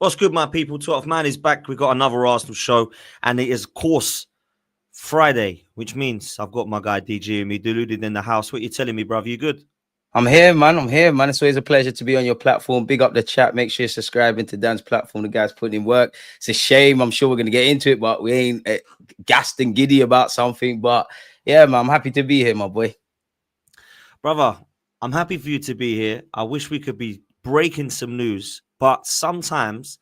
What's good, my people? 12th Man is back. We've got another Arsenal show, and it is, of course, Friday, which means I've got my guy DJ and me deluded in the house. What you telling me, bruv? You good? I'm here, man. It's always a pleasure to be on your platform. Big up the chat. Make sure you're subscribing to Dan's platform. The guy's putting in work. It's a shame. I'm sure we're going to get into it, but we ain't gassed and giddy about something. But yeah, man, I'm happy to be here, my boy. Brother, I'm happy for you to be here. I wish we could be breaking some news, but sometimes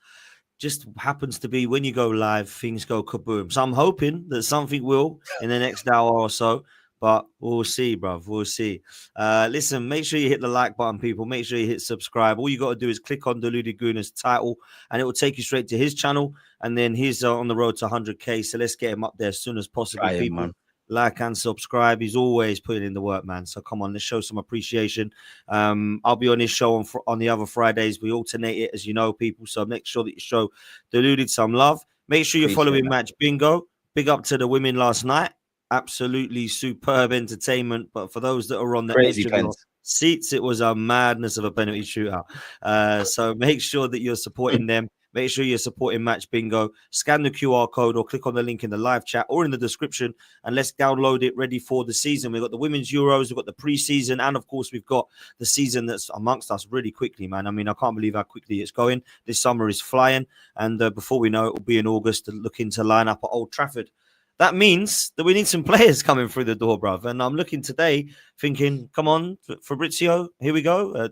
just happens to be when you go live, things go kaboom. So I'm hoping that something will in the next hour or so. But we'll see, bruv. We'll see. Listen, make sure you hit the like button, people. Make sure you hit subscribe. All you got to do is click on Deluded Gooner's title, and it will take you straight to his channel. And then he's on the road to 100K. So let's get him up there as soon as possible, people. Man. Like and subscribe. He's always putting in the work, man. So come on, let's show some appreciation. I'll be on his show on the other Fridays. We alternate it, as you know, people. So make sure that you show Deluded some love. Make sure you're following Match Bingo. Big up to the women last night. Absolutely superb entertainment. But for those that are on the edge of your seats, it was a madness of a penalty shootout. So make sure that you're supporting them. Make sure you're supporting Match Bingo. Scan the QR code or click on the link in the live chat or in the description, and let's download it ready for the season. We've got the Women's Euros, we've got the pre-season, and of course, we've got the season that's amongst us really quickly, man. I mean, I can't believe how quickly it's going. This summer is flying, and before we know it, will be in August to looking to line up at Old Trafford. That means that we need some players coming through the door, bruv. And I'm looking today thinking, come on, Fabrizio, here we go.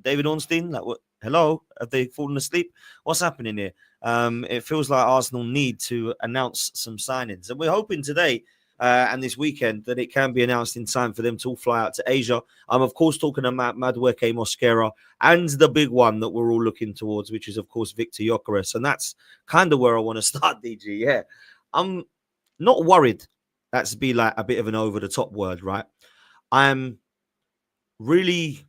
David Ornstein, like what? Hello, have they fallen asleep? What's happening here? It feels like Arsenal need to announce some signings. And we're hoping today and this weekend that it can be announced in time for them to all fly out to Asia. I'm, of course, talking about Madueke Mosquera and the big one that we're all looking towards, which is, of course, Victor Gyokeres. And that's kind of where I want to start, DG. Yeah, I'm not worried. That's be like a bit of an over-the-top word, right? I'm really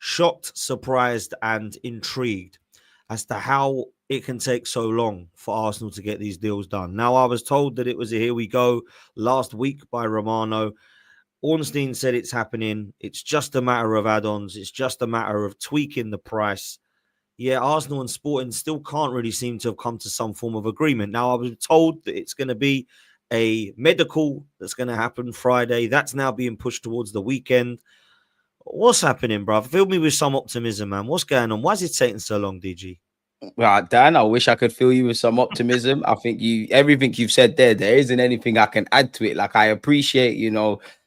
shocked, surprised, and intrigued as to how it can take so long for Arsenal to get these deals done. Now, I was told that it was a here we go last week by Romano. Ornstein said it's happening. It's just a matter of add-ons. It's just a matter of tweaking the price. Yeah, Arsenal and Sporting still can't really seem to have come to some form of agreement. Now, I was told that it's going to be a medical that's going to happen Friday. That's now being pushed towards the weekend. What's happening, bro? Fill me with some optimism, man. What's going on? Why is it taking so long, DG? Well, Dan, I wish I could fill you with some optimism. I think everything you've said there isn't anything I can add to it. Like, I appreciate,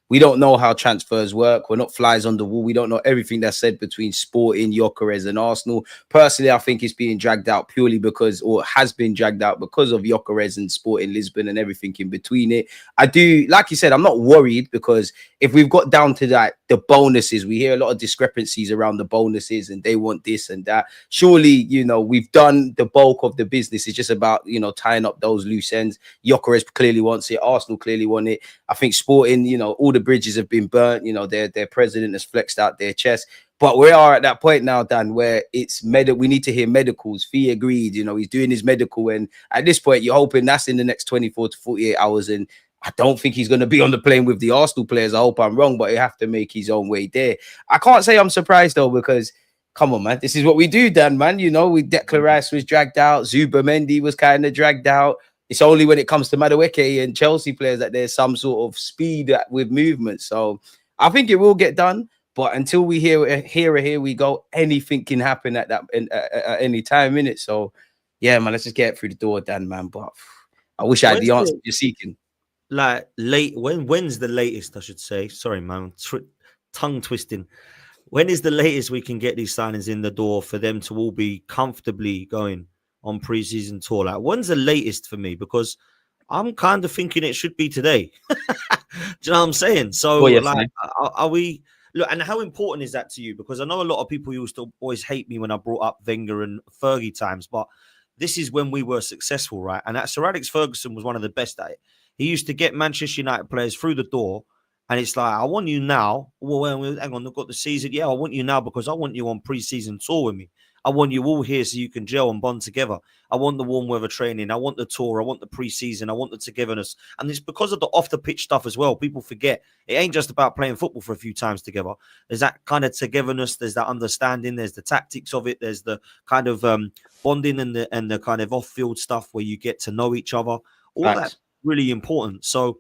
we don't know how transfers work. We're not flies on the wall. We don't know everything that's said between Sporting, Gyokeres, and Arsenal. Personally, I think it's being dragged out purely because, or has been dragged out because of Gyokeres and Sporting Lisbon and everything in between it. I do, like you said, I'm not worried because if we've got down to that, the bonuses, we hear a lot of discrepancies around the bonuses and they want this and that. Surely, we've done the bulk of the business. It's just about, tying up those loose ends. Gyokeres clearly wants it. Arsenal clearly want it. I think Sporting, all the bridges have been burnt. Their president has flexed out their chest. But we are at that point now, Dan, where it's we need to hear medicals. Fee agreed. He's doing his medical, and at this point, you're hoping that's in the next 24 to 48 hours. And I don't think he's going to be on the plane with the Arsenal players. I hope I'm wrong, but he have to make his own way there. I can't say I'm surprised though, because come on, man, this is what we do, Dan, man. Declan Rice was dragged out. Zubimendi was kind of dragged out. It's only when it comes to Madueke and Chelsea players that there's some sort of speed with movement. So I think it will get done. But until we here we go, anything can happen at any time in it. So yeah, man, let's just get it through the door, Dan, man. But I wish I had the answer you're seeking. Like when's the latest? I should say. Sorry, man, tongue twisting. When is the latest we can get these signings in the door for them to all be comfortably going on pre-season tour? Like, when's the latest for me? Because I'm kind of thinking it should be today. Do you know what I'm saying? So, are we? Look, and how important is that to you? Because I know a lot of people used to always hate me when I brought up Wenger and Fergie times, but this is when we were successful, right? And that Sir Alex Ferguson was one of the best at it. He used to get Manchester United players through the door, and it's like, I want you now. Well, hang on, they've got the season. Yeah, I want you now because I want you on pre-season tour with me. I want you all here so you can gel and bond together. I want the warm weather training. I want the tour. I want the preseason. I want the togetherness. And it's because of the off the pitch stuff as well. People forget it ain't just about playing football for a few times together. There's that kind of togetherness. There's that understanding. There's the tactics of it. There's the kind of bonding and the kind of off field stuff where you get to know each other. All that Facts. really important. So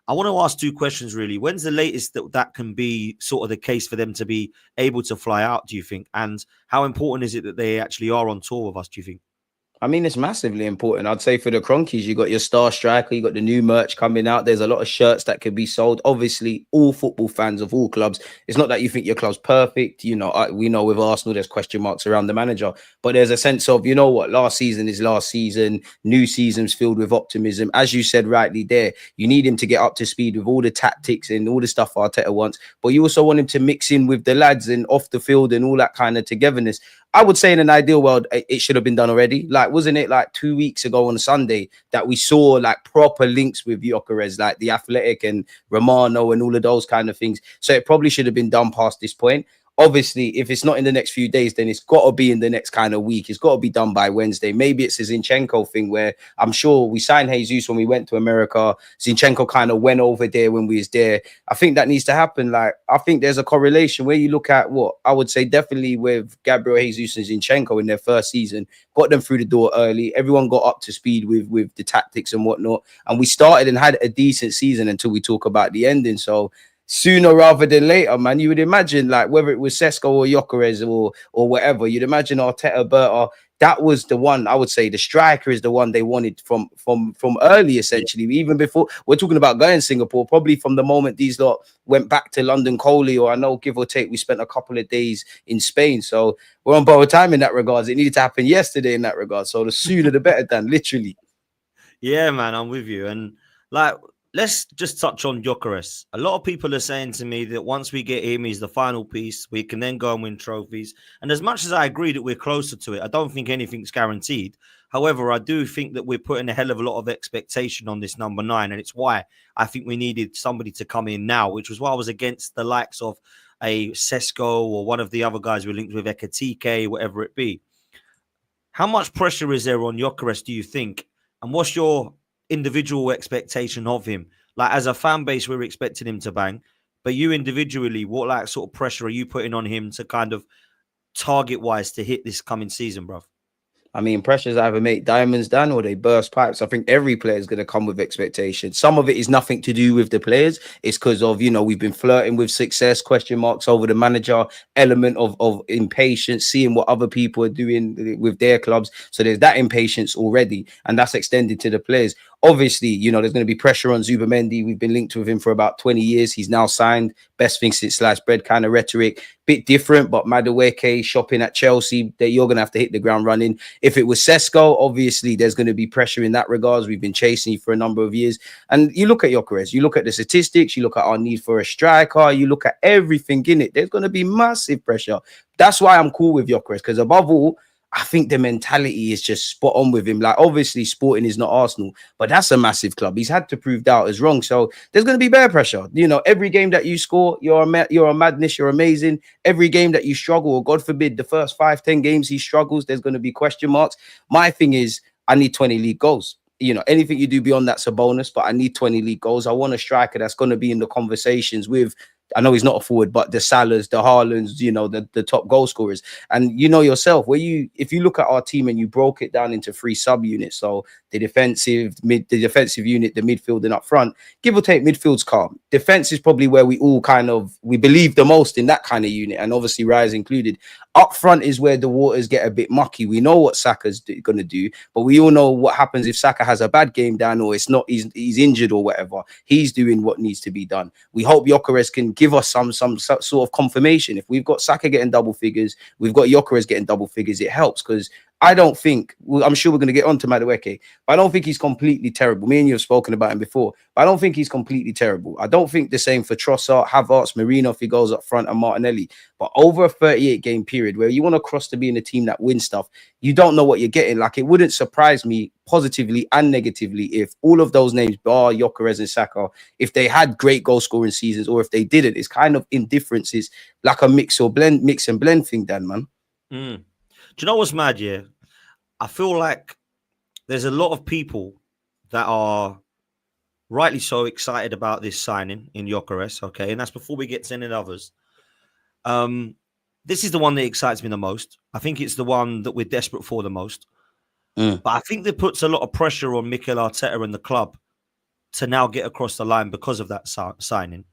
I want to ask two questions really. When's the latest that can be sort of the case for them to be able to fly out, do you think? And how important is it that they actually are on tour with us, do you think? I mean, it's massively important. I'd say for the Cronkies, you got your star striker, you got the new merch coming out. There's a lot of shirts that could be sold. Obviously, all football fans of all clubs. It's not that you think your club's perfect. You know, we know with Arsenal, there's question marks around the manager, but there's a sense of, you know what, last season is last season. New season's filled with optimism. As you said rightly there, you need him to get up to speed with all the tactics and all the stuff Arteta wants, but you also want him to mix in with the lads and off the field and all that kind of togetherness. I would say in an ideal world, it should have been done already. Like, wasn't it like 2 weeks ago on Sunday that we saw like proper links with Gyokeres, like the Athletic and Romano and all of those kind of things? So it probably should have been done past this point. Obviously, if it's not in the next few days, then it's got to be in the next kind of week. It's got to be done by Wednesday. Maybe it's a Zinchenko thing where I'm sure we signed Jesus when we went to America. Zinchenko kind of went over there when we was there. I think that needs to happen. Like, I think there's a correlation where you look at what I would say definitely with Gabriel Jesus and Zinchenko in their first season, got them through the door early. Everyone got up to speed with the tactics and whatnot. And we started and had a decent season until we talk about the ending. So sooner rather than later, man, you would imagine, like, whether it was Sesko or Gyokeres or whatever, you'd imagine Arteta, Berta, that was the one. I would say the striker is the one they wanted from early, essentially. Even before we're talking about going Singapore, probably from the moment these lot went back to London Coley, or I know, give or take, we spent a couple of days in Spain. So we're on borrowed time in that regards. It needed to happen yesterday in that regard. So the sooner the better, Dan, literally. Yeah, man, I'm with you. And like, let's just touch on Gyokeres. A lot of people are saying to me that once we get him, he's the final piece. We can then go and win trophies. And as much as I agree that we're closer to it, I don't think anything's guaranteed. However, I do think that we're putting a hell of a lot of expectation on this number 9. And it's why I think we needed somebody to come in now, which was why I was against the likes of a Sesko or one of the other guys we linked with, Ekatike, whatever it be. How much pressure is there on Gyokeres, do you think? And what's your individual expectation of him? Like, as a fan base, we're expecting him to bang. But you individually, what like sort of pressure are you putting on him to kind of target-wise to hit this coming season, bro? I mean, pressures either make diamonds, Dan, or they burst pipes. I think every player is going to come with expectations. Some of it is nothing to do with the players. It's because of, you know, we've been flirting with success, question marks over the manager, element of impatience, seeing what other people are doing with their clubs. So there's that impatience already, and that's extended to the players. Obviously, you know, there's going to be pressure on Zubamendi. We've been linked with him for about 20 years. He's now signed. Best thing since sliced bread kind of rhetoric. Bit different, but Madueke shopping at Chelsea, that you're going to have to hit the ground running. If it was Sesko, obviously there's going to be pressure in that regards. We've been chasing you for a number of years. And you look at Gyokeres, you look at the statistics, you look at our need for a striker, you look at everything in it. There's going to be massive pressure. That's why I'm cool with Gyokeres, because above all, I think the mentality is just spot on with him. Like, obviously, Sporting is not Arsenal, but that's a massive club. He's had to prove doubt is wrong. So there's going to be bare pressure. You know, every game that you score, you're a madness. You're amazing. Every game that you struggle, or God forbid, the first 5-10 games he struggles, there's going to be question marks. My thing is, I need 20 league goals. You know, anything you do beyond that's a bonus, but I need 20 league goals. I want a striker that's going to be in the conversations with, I know he's not a forward, but the Salahs, the Haalands, you know, the top goal scorers. And you know yourself, if you look at our team and you broke it down into 3 sub-units, so the defensive unit, the midfield, and up front, give or take, midfield's calm. Defense is probably where we believe the most in that kind of unit, and obviously Rise included. Up front is where the waters get a bit mucky. We know what Saka's going to do, but we all know what happens if Saka has a bad game down, or it's not, he's injured or whatever. He's doing what needs to be done. We hope Gyokeres can give us some sort of confirmation. If we've got Saka getting double figures, we've got Gyokeres getting double figures, it helps, because I don't think, I'm sure we're going to get on to Madueke, but I don't think he's completely terrible. Me and you have spoken about him before, but I don't think he's completely terrible. I don't think the same for Trossard, Havertz, Marino if he goes up front, and Martinelli. But over a 38-game period where you want to cross to being a team that wins stuff, you don't know what you're getting. Like, it wouldn't surprise me positively and negatively if all of those names, bar Gyokeres and Saka, if they had great goal scoring seasons, or if they didn't. It's kind of indifference. It's like a mix and blend thing, Dan, man. Mm. Do you know what's mad? Yeah, I feel like there's a lot of people that are rightly so excited about this signing in Gyokeres. Okay, and that's before we get to any others. Um, this is the one that excites me the most. I think it's the one that we're desperate for the most. Mm. But I think that puts a lot of pressure on Mikel Arteta and the club to now get across the line because of that signing.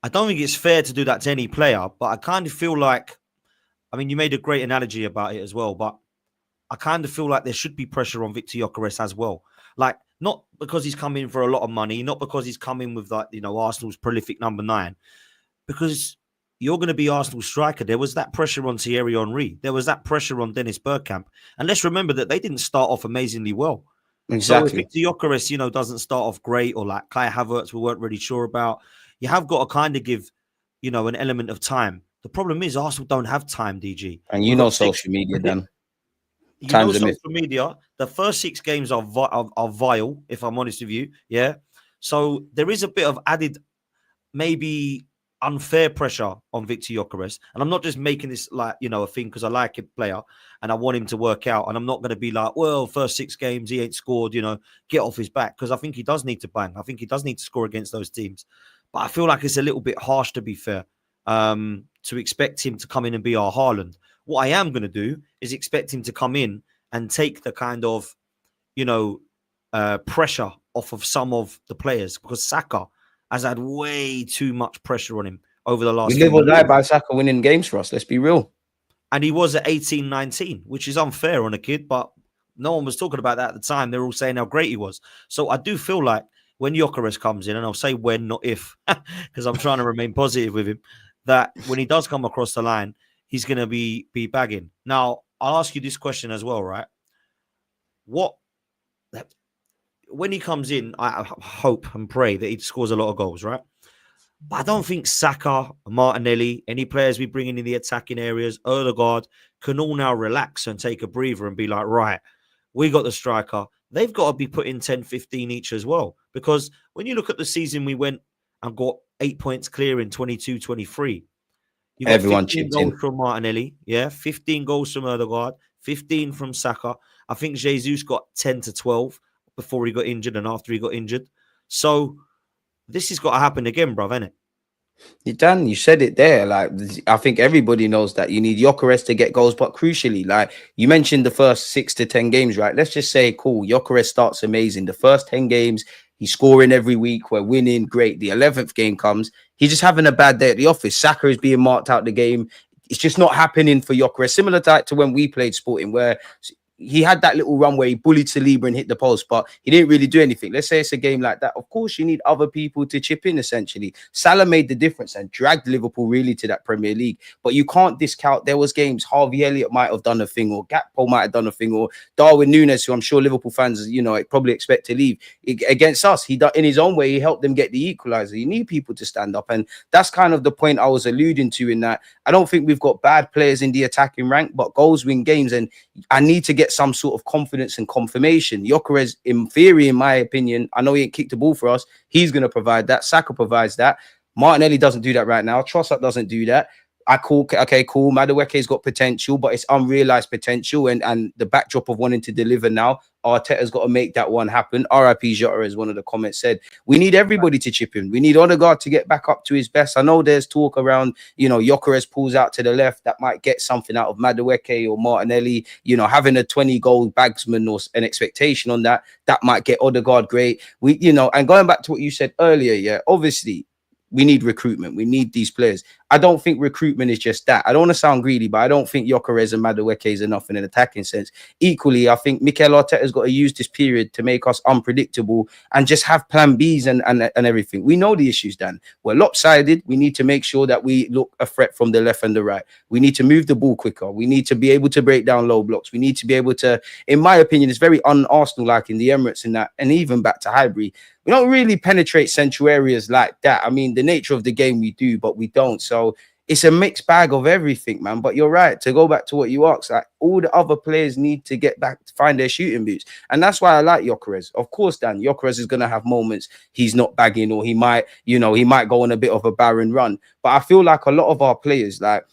I don't think it's fair to do that to any player, but I kind of feel like, I mean, you made a great analogy about it as well, but I kind of feel like there should be pressure on Victor Gyokeres as well. Like, not because he's coming for a lot of money, not because he's coming with, like, Arsenal's prolific number 9, because you're going to be Arsenal striker. There was that pressure on Thierry Henry. There was that pressure on Dennis Bergkamp. And let's remember that they didn't start off amazingly well. So if Exactly. Victor Gyokeres, doesn't start off great, or like Kai Havertz, we weren't really sure about, you have got to kind of give, an element of time. The problem is Arsenal don't have time, DG. And We've got six. social media, then time's a Social myth. media, the first 6 games are vile, if I'm honest with you. Yeah. So there is a bit of added, maybe unfair pressure on Victor Gyokeres. And I'm not just making this like, a thing because I like a player and I want him to work out. And I'm not going to be like, well, first 6 games, he ain't scored, get off his back. Because I think he does need to bang. I think he does need to score against those teams. But I feel like it's a little bit harsh, to be fair, to expect him to come in and be our Haaland. What I am going to do is expect him to come in and take the kind of, pressure off of some of the players, because Saka has had way too much pressure on him over the We last live few or die years. by Saka winning games for us. Let's be real. And he was at 18, 19, which is unfair on a kid, but no one was talking about that at the time. They're all saying how great he was. So I do feel like when Gyokeres comes in, and I'll say when, not if, because I'm trying to remain positive with him, that when he does come across the line, he's going to be bagging. Now, I'll ask you this question as well, right? When he comes in, I hope and pray that he scores a lot of goals, right? But I don't think Saka, Martinelli, any players we bring in the attacking areas, Odegaard, can all now relax and take a breather and be like, right, we got the striker. They've got to be putting 10, 15 each as well. Because when you look at the season we went and got 8 points clear in 22-23, you got Everyone 15 chipped goals in. from Martinelli, 15 goals from Odegaard, 15 from Saka. I think Jesus got 10 to 12 before he got injured and after he got injured. So this has got to happen again, bruv, innit? Dan, you said it there. Like, I think everybody knows that you need Gyokeres to get goals, but crucially, like you mentioned, the first 6 to 10 games, right? Let's just say, cool, Gyokeres starts amazing. The first 10 games, he's scoring every week. We're winning, great. The 11th game comes, he's just having a bad day at the office. Saka is being marked out the game. It's just not happening for Gyokeres. Similar to when we played Sporting, where he had that little run where he bullied Saliba and hit the post, but he didn't really do anything. Let's say it's a game like that. Of course, you need other people to chip in, essentially. Salah made the difference and dragged Liverpool really to that Premier League. But you can't discount, there was games Harvey Elliott might have done a thing, or Gakpo might have done a thing, or Darwin Núñez, who I'm sure Liverpool fans, probably expect to leave. Against us, he in his own way, he helped them get the equaliser. You need people to stand up. And that's kind of the point I was alluding to, in that I don't think we've got bad players in the attacking rank, but goals win games. And I need to get some sort of confidence and confirmation. Gyokeres, in theory, in my opinion, I know he ain't kicked the ball for us. He's going to provide that. Saka provides that. Martinelli doesn't do that right now. Trossard doesn't do that. Okay, cool. Madueke's got potential, but it's unrealized potential. And the backdrop of wanting to deliver now, Arteta's got to make that one happen. RIP Jota, as one of the comments said. We need everybody to chip in. We need Odegaard to get back up to his best. I know there's talk around, Gyokeres pulls out to the left. That might get something out of Madueke or Martinelli. Having a 20-goal bagsman or an expectation on that might get Odegaard great. And going back to what you said earlier, obviously, we need recruitment. We need these players. I don't think recruitment is just that. I don't want to sound greedy, but I don't think Gyokeres and Madueke is enough in an attacking sense. Equally, I think Mikel Arteta's got to use this period to make us unpredictable and just have plan Bs and everything. We know the issues, Dan. We're lopsided. We need to make sure that we look a threat from the left and the right. We need to move the ball quicker. We need to be able to break down low blocks. We need to be able to, in my opinion, it's very un-Arsenal-like in the Emirates and that, and even back to Highbury. We don't really penetrate central areas like that. I mean, the nature of the game we do, but we don't. So it's a mixed bag of everything, man. But you're right. To go back to what you asked, like, all the other players need to get back to find their shooting boots. And that's why I like Gyokeres. Of course, Dan, Gyokeres is going to have moments he's not bagging, or he might go on a bit of a barren run. But I feel like a lot of our players, like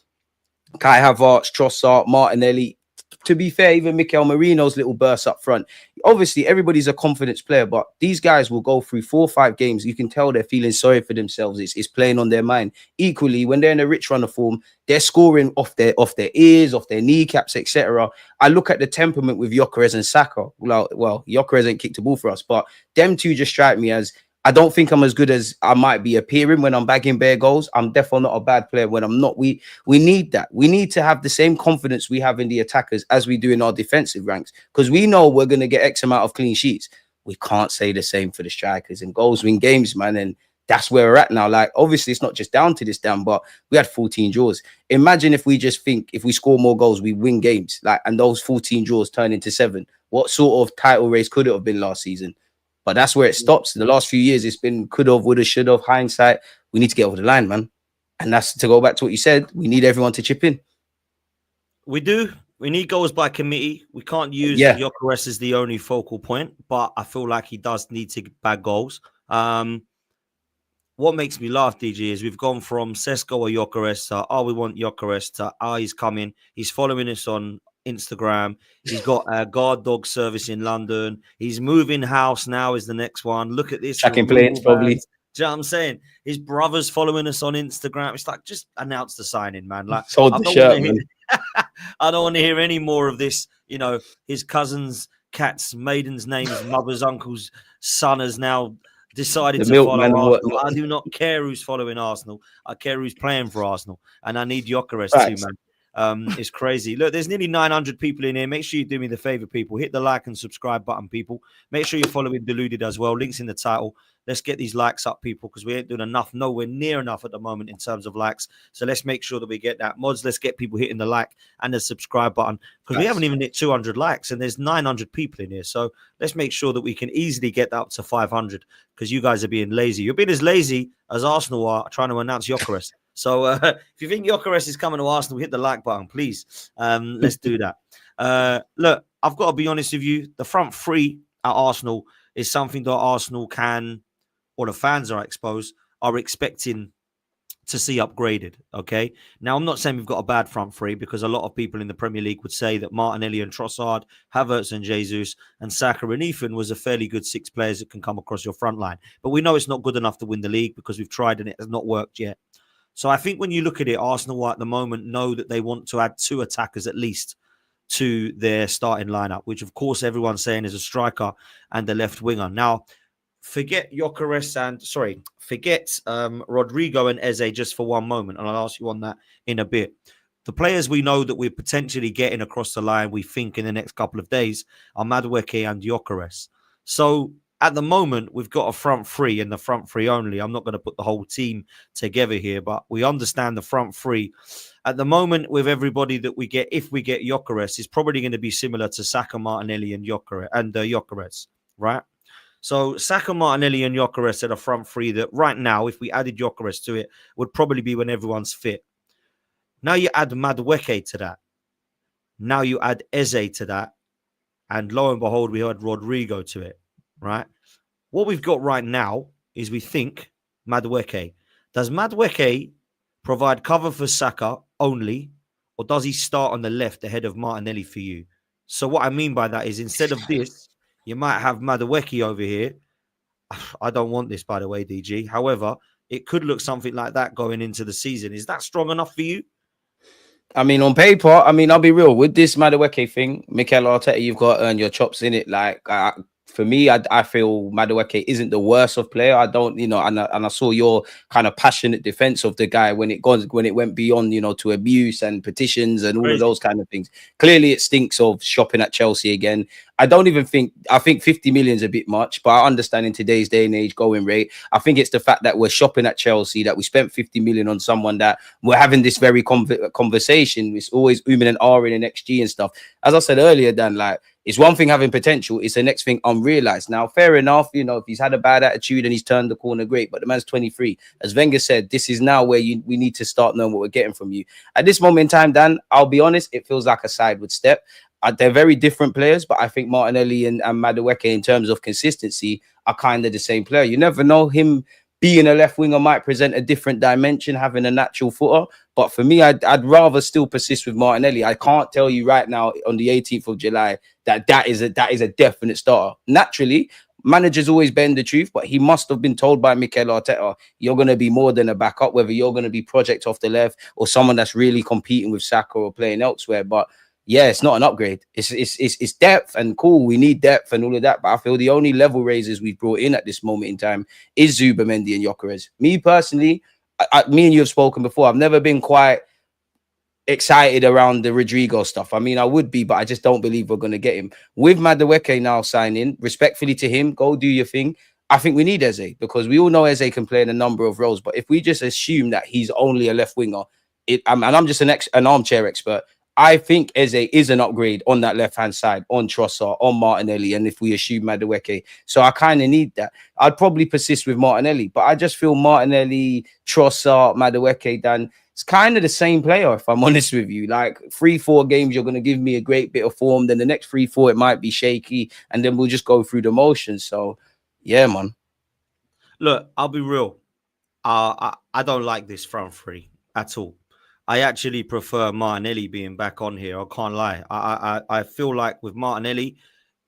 Kai Havertz, Trossard, Martinelli, to be fair, even Mikel Merino's little burst up front. Obviously, everybody's a confidence player, but these guys will go through 4 or 5 games. You can tell they're feeling sorry for themselves. It's playing on their mind. Equally, when they're in a rich run of form, they're scoring off their ears, off their kneecaps, etc. I look at the temperament with Gyokeres and Saka. Well, Gyokeres ain't kicked the ball for us, but them two just strike me as, I don't think I'm as good as I might be appearing when I'm bagging bare goals. I'm definitely not a bad player when I'm not. We need that. We need to have the same confidence we have in the attackers as we do in our defensive ranks, because we know we're going to get X amount of clean sheets. We can't say the same for the strikers, and goals win games, man. And that's where we're at now. Like, obviously, it's not just down to this damn, but we had 14 draws. Imagine if we just think if we score more goals, we win games. Like, and those 14 draws turn into 7. What sort of title race could it have been last season? But that's where it stops. The last few years, it's been could have, would have, should have, hindsight. We need to get over the line, man. And that's to go back to what you said. We need everyone to chip in. We do. We need goals by committee. We can't use Gyokeres as the only focal point, but I feel like he does need to bag goals. What makes me laugh, DG, is we've gone from Sesko or Gyokeres to, we want Gyokeres to, he's coming. He's following us on Instagram. He's got a guard dog service in London. He's moving house now is the next one. Look at this. Tracking planes, probably. Do you know what I'm saying? His brother's following us on Instagram. It's like, just announce the signing, man. Like, sold the shirt, man. I don't want to hear any more of this. You know, his cousin's cat's maiden's name, his mother's uncle's son has now decided to follow Arsenal. I do not care who's following Arsenal. I care who's playing for Arsenal. And I need Gyokeres too, man. It's crazy. Look, there's nearly 900 people in here. Make sure you do me the favor, people. Hit the like and subscribe button, people. Make sure you're following Deluded as well. Links in the title. Let's get these likes up, people, because we ain't doing enough, nowhere near enough at the moment in terms of likes. So let's make sure that we get that. Mods, let's get people hitting the like and the subscribe button, because we haven't even hit 200 likes and there's 900 people in here. So let's make sure that we can easily get that up to 500, because you guys are being lazy. You're being as lazy as Arsenal are trying to announce Gyokeres. So if you think Gyokeres is coming to Arsenal, hit the like button, please. Let's do that. Look, I've got to be honest with you. The front three at Arsenal is something that Arsenal can, or the fans are expecting to see upgraded. Okay. Now, I'm not saying we've got a bad front three, because a lot of people in the Premier League would say that Martinelli and Trossard, Havertz and Jesus, and Saka and Ethan was a fairly good 6 players that can come across your front line. But we know it's not good enough to win the league, because we've tried and it has not worked yet. So I think when you look at it, Arsenal at the moment know that they want to add 2 attackers at least to their starting lineup, which of course everyone's saying is a striker and the left winger. Now, forget Gyokeres and forget Rodrigo and Eze just for one moment, and I'll ask you on that in a bit. The players we know that we're potentially getting across the line, we think in the next couple of days, are Madueke and Gyokeres. So at the moment, we've got a front three, and the front three only. I'm not going to put the whole team together here, but we understand the front three. At the moment, with everybody that we get, if we get Gyokeres, is probably going to be similar to Saka, Martinelli, and Gyokeres, right? So Saka, Martinelli, and Gyokeres are the front three that right now, if we added Gyokeres to it, would probably be when everyone's fit. Now you add Madueke to that. Now you add Eze to that. And lo and behold, we had Rodrigo to it, right? What we've got right now is we think Madueke. Does Madueke provide cover for Saka only, or does he start on the left ahead of Martinelli for you? So what I mean by that is, instead of this, you might have Madueke over here. I don't want this, by the way, DG. However, it could look something like that going into the season. Is that strong enough for you? I mean, on paper, I'll be real. With this Madueke thing, Mikel Arteta, you've got to earn your chops in it. Like, for me, I feel Madueke isn't the worst of player. I don't, and I saw your kind of passionate defense of the guy when it went beyond, to abuse and petitions and all of those kind of things. Clearly, it stinks of shopping at Chelsea again. I think 50 million is a bit much, but I understand in today's day and age going rate. I think it's the fact that we're shopping at Chelsea, that we spent 50 million on someone that we're having this very conversation. It's always ooming and ahhing and XG and stuff. As I said earlier, Dan, like, it's one thing having potential, it's the next thing unrealized. Now, fair enough, if he's had a bad attitude and he's turned the corner, great, but the man's 23. As Wenger said, this is now where we need to start knowing what we're getting from you. At this moment in time, Dan, I'll be honest, it feels like a sideward step. They're very different players, but I think Martinelli and Madueke, in terms of consistency, are kind of the same player. You never know. Him being a left winger might present a different dimension, having a natural footer. But for me, I'd rather still persist with Martinelli. I can't tell you right now on the 18th of July that is a definite starter. Naturally, managers always bend the truth, but he must have been told by Mikel Arteta, you're going to be more than a backup, whether you're going to be project off the left or someone that's really competing with Saka or playing elsewhere. But yeah, it's not an upgrade. It's depth and cool. We need depth and all of that. But I feel the only level raisers we've brought in at this moment in time is Zubamendi and Gyokeres. Me personally, me and you have spoken before. I've never been quite excited around the Rodrigo stuff. I mean, I would be, but I just don't believe we're going to get him. With Madueke now signing, respectfully to him, go do your thing. I think we need Eze because we all know Eze can play in a number of roles. But if we just assume that he's only a left winger, and I'm just an armchair expert, I think Eze is an upgrade on that left-hand side, on Trossard, on Martinelli, and if we assume Madueke. So I kind of need that. I'd probably persist with Martinelli, but I just feel Martinelli, Trossard, Madueke, Dan, it's kind of the same player, if I'm honest with you. Like 3-4 games, you're going to give me a great bit of form. Then the next 3-4, it might be shaky, and then we'll just go through the motions. So, yeah, man. Look, I'll be real. I don't like this front three at all. I actually prefer Martinelli being back on here. I can't lie. I feel like with Martinelli,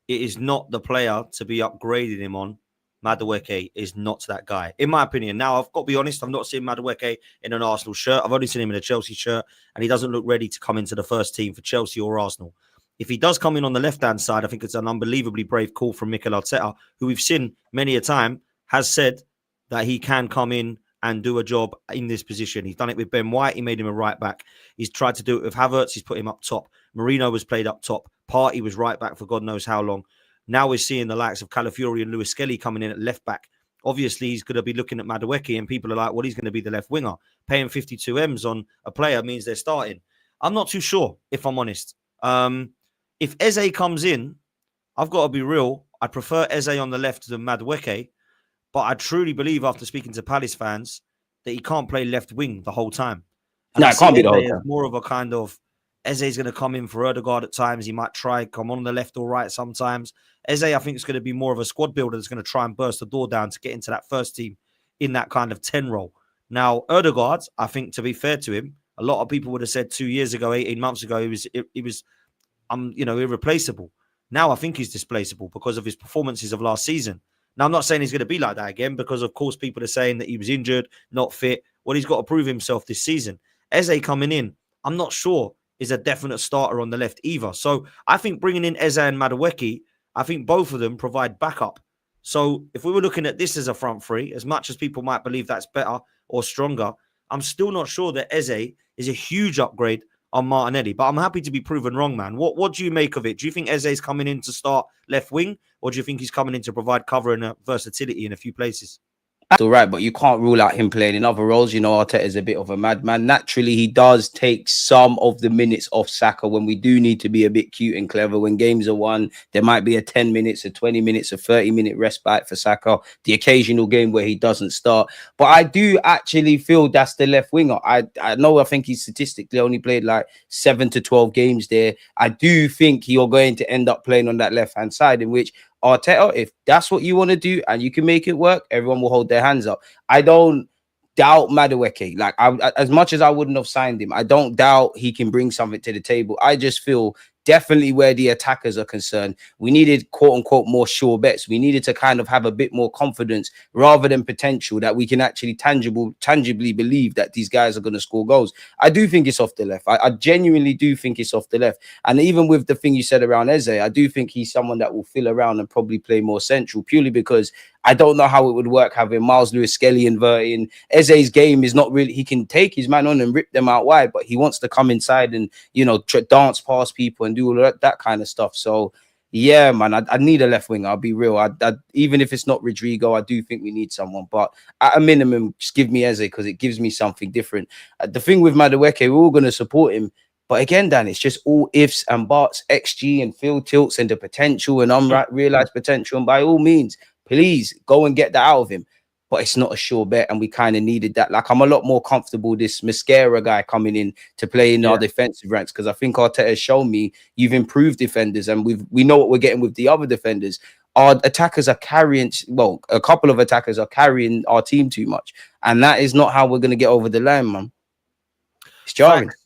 it is not the player to be upgrading him on. Madueke is not that guy, in my opinion. Now, I've got to be honest, I've not seen Madueke in an Arsenal shirt. I've only seen him in a Chelsea shirt, and he doesn't look ready to come into the first team for Chelsea or Arsenal. If he does come in on the left-hand side, I think it's an unbelievably brave call from Mikel Arteta, who we've seen many a time, has said that he can come in and do a job in this position. He's done it with Ben White. He made him a right back. He's tried to do it with Havertz. He's put him up top. Marino was played up top. Partey was right back for God knows how long. Now we're seeing the likes of Calafiori and Lewis-Skelly coming in at left back. Obviously, he's going to be looking at Madueke, and people are like, well, he's going to be the left winger. Paying 52 M's on a player means they're starting. I'm not too sure, if I'm honest. If Eze comes in, I've got to be real. I prefer Eze on the left than Madueke. But I truly believe, after speaking to Palace fans, that he can't play left wing the whole time. And No, I it can't see be the whole Eze as time. more of a kind of, Eze's going to come in for Ødegaard at times. He might try come on the left or right sometimes. Eze, I think, is going to be more of a squad builder that's going to try and burst the door down to get into that first team in that kind of 10 role. Now, Ødegaard, I think, to be fair to him, a lot of people would have said 2 years ago, 18 months ago, he was irreplaceable. Now I think he's displaceable because of his performances of last season. Now, I'm not saying he's going to be like that again because, of course, people are saying that he was injured, not fit. Well, he's got to prove himself this season. Eze coming in, I'm not sure is a definite starter on the left either. So I think bringing in Eze and Madueke, I think both of them provide backup. So if we were looking at this as a front three, as much as people might believe that's better or stronger, I'm still not sure that Eze is a huge upgrade on Martinelli, but I'm happy to be proven wrong, man. What do you make of it? Do you think Eze's coming in to start left wing, or do you think he's coming in to provide cover and versatility in a few places? That's all right, but you can't rule out him playing in other roles. You know, Arteta is a bit of a madman. Naturally, he does take some of the minutes off Saka when we do need to be a bit cute and clever. When games are won, there might be a 10 minutes, a 20 minutes, a 30-minute respite for Saka. The occasional game where he doesn't start. But I do actually feel that's the left winger. I think he statistically only played like 7 to 12 games there. I do think you're going to end up playing on that left-hand side, in which Arteta, if that's what you want to do and you can make it work, everyone will hold their hands up. I don't doubt Madueke. Like, as much as I wouldn't have signed him, I don't doubt he can bring something to the table. I just feel definitely where the attackers are concerned, we needed quote unquote more sure bets. We needed to kind of have a bit more confidence rather than potential that we can actually tangibly believe that these guys are going to score goals. I do think it's off the left. I genuinely do think it's off the left. And even with the thing you said around Eze, I do think he's someone that will fill around and probably play more central, purely because I don't know how it would work having Miles Lewis-Skelly inverting. Eze's game is not really, he can take his man on and rip them out wide, but he wants to come inside and, dance past people and do all that kind of stuff. So, yeah, man, I need a left winger. I'll be real. Even if it's not Rodrigo, I do think we need someone. But at a minimum, just give me Eze because it gives me something different. The thing with Madueke, we're all going to support him. But again, Dan, it's just all ifs and buts, XG and field tilts and the potential and unrealized potential. And by all means, please go and get that out of him. But it's not a sure bet, and we kind of needed that. Like, I'm a lot more comfortable this Mosquera guy coming in to play in our defensive ranks, because I think Arteta has shown me you've improved defenders, and we know what we're getting with the other defenders. our attackers are carrying, well, a couple of attackers are carrying our team too much. And that is not how we're going to get over the line, man. It's jarring. Facts.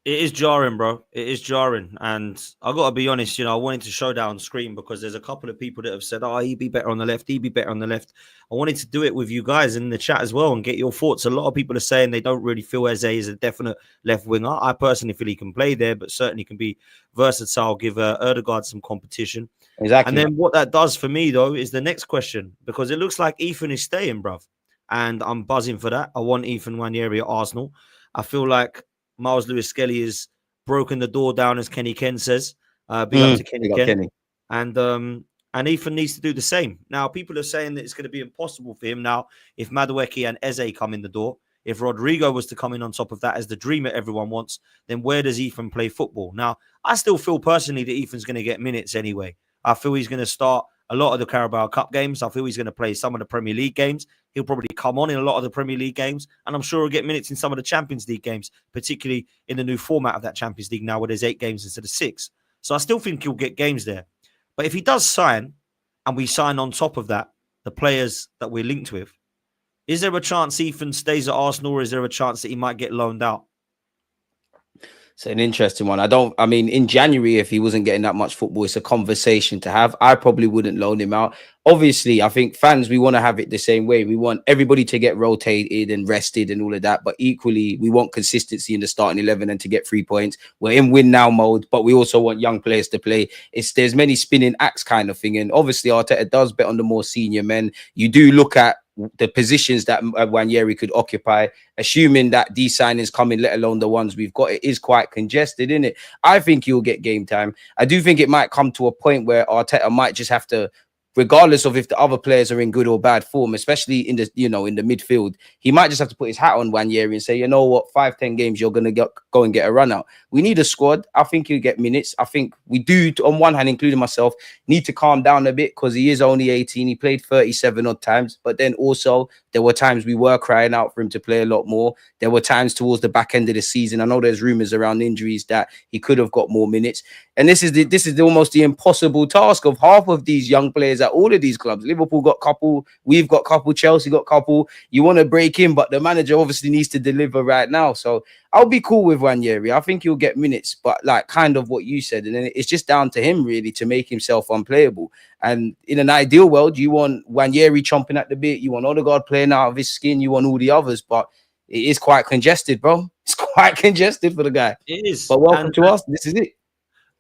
It is jarring, bro. It is jarring. And I got to be honest, I wanted to show that on screen because there's a couple of people that have said, oh, he'd be better on the left. He'd be better on the left. I wanted to do it with you guys in the chat as well and get your thoughts. A lot of people are saying they don't really feel Eze is a definite left winger. I personally feel he can play there, but certainly can be versatile, give Erdegaard some competition. Exactly. And then what that does for me, though, is the next question, because it looks like Ethan is staying, bruv. And I'm buzzing for that. I want Ethan Nwaneri at Arsenal. I feel like Miles Lewis-Skelly has broken the door down, as Kenny Ken says. Big up to Kenny Ken. Kenny. And Ethan needs to do the same. Now, people are saying that it's going to be impossible for him now if Madueke and Eze come in the door. If Rodrigo was to come in on top of that as the dreamer everyone wants, then where does Ethan play football? Now, I still feel personally that Ethan's going to get minutes anyway. I feel he's going to start a lot of the Carabao Cup games. I feel he's going to play some of the Premier League games. He'll probably come on in a lot of the Premier League games. And I'm sure he'll get minutes in some of the Champions League games, particularly in the new format of that Champions League now where there's 8 games instead of 6. So I still think he'll get games there. But if he does sign, and we sign on top of that the players that we're linked with, is there a chance Ethan stays at Arsenal, or is there a chance that he might get loaned out? It's an interesting one. I mean, in January, if he wasn't getting that much football, it's a conversation to have. I probably wouldn't loan him out. Obviously, I think fans, we want to have it the same way. We want everybody to get rotated and rested and all of that. But equally, we want consistency in the starting 11 and to get 3 points. We're in win now mode, but we also want young players to play. There's many spinning acts kind of thing. And obviously, Arteta does bet on the more senior men. You do look at the positions that Nwaneri could occupy, assuming that these signings come in, let alone the ones we've got. It is quite congested, isn't it? I think he'll get game time. I do think it might come to a point where Arteta might just have to, regardless of if the other players are in good or bad form, especially in the in the midfield, he might just have to put his hat on Nwaneri and say, you know what, 5-10 games you're gonna go and get a run out. We need a squad. I think he'll get minutes. I think we do, on one hand, including myself, need to calm down a bit because he is only 18. He played 37 odd times, but then also there were times we were crying out for him to play a lot more. There were times towards the back end of the season, I know there's rumors around injuries that he could have got more minutes. And this is almost the impossible task of half of these young players at all of these clubs. Liverpool got couple, we've got couple, Chelsea got couple. You want to break in, but the manager obviously needs to deliver right now. So I'll be cool with Nwaneri. I think he'll get minutes, but like kind of what you said. And then it's just down to him really to make himself unplayable. And in an ideal world, you want Nwaneri chomping at the bit. You want Odegaard playing out of his skin. You want all the others, but it is quite congested, bro. It's quite congested for the guy. It is. But welcome to us. This is it.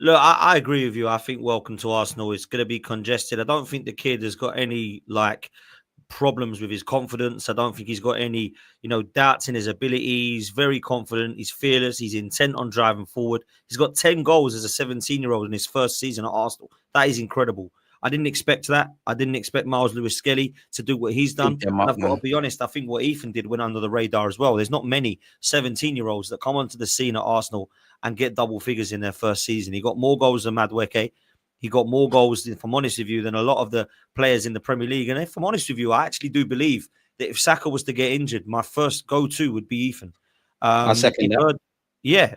Look, I agree with you. I think welcome to Arsenal is going to be congested. I don't think the kid has got any problems with his confidence. I don't think he's got any, doubts in his ability. He's very confident. He's fearless. He's intent on driving forward. He's got 10 goals as a 17-year-old in his first season at Arsenal. That is incredible. I didn't expect that. I didn't expect Miles Lewis-Skelly to do what he's done. And I've got to be honest, I think what Ethan did went under the radar as well. There's not many 17-year-olds that come onto the scene at Arsenal and get double figures in their first season. He got more goals than Madueke. He got more goals, if I'm honest with you, than a lot of the players in the Premier League. And if I'm honest with you, I actually do believe that if Saka was to get injured, my first go-to would be Ethan. I second that.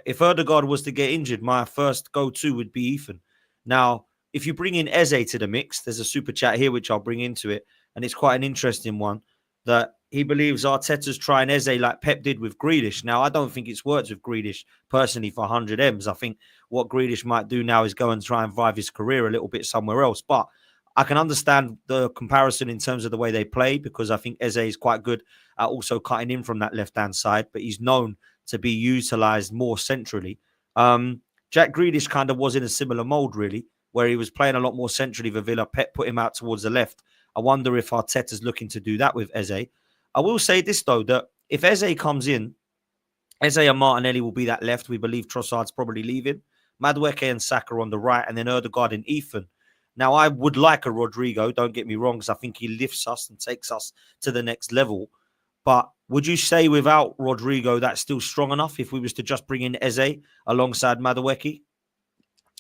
If Erdegaard was to get injured, my first go-to would be Ethan. Now, if you bring in Eze to the mix, there's a super chat here, which I'll bring into it. And it's quite an interesting one, that he believes Arteta's trying Eze like Pep did with Grealish. Now, I don't think it's worked with Grealish personally for 100 M's. I think what Grealish might do now is go and try and revive his career a little bit somewhere else. But I can understand the comparison in terms of the way they play, because I think Eze is quite good at also cutting in from that left-hand side, but he's known to be utilised more centrally. Jack Grealish kind of was in a similar mould, really, where he was playing a lot more centrally for Villa. Pep put him out towards the left. I wonder if Arteta's looking to do that with Eze. I will say this, though, that if Eze comes in, Eze and Martinelli will be that left. We believe Trossard's probably leaving. Madueke and Saka on the right, and then Erdegaard and Ethan. Now, I would like a Rodrigo, don't get me wrong, because I think he lifts us and takes us to the next level. But would you say without Rodrigo, that's still strong enough if we was to just bring in Eze alongside Madueke?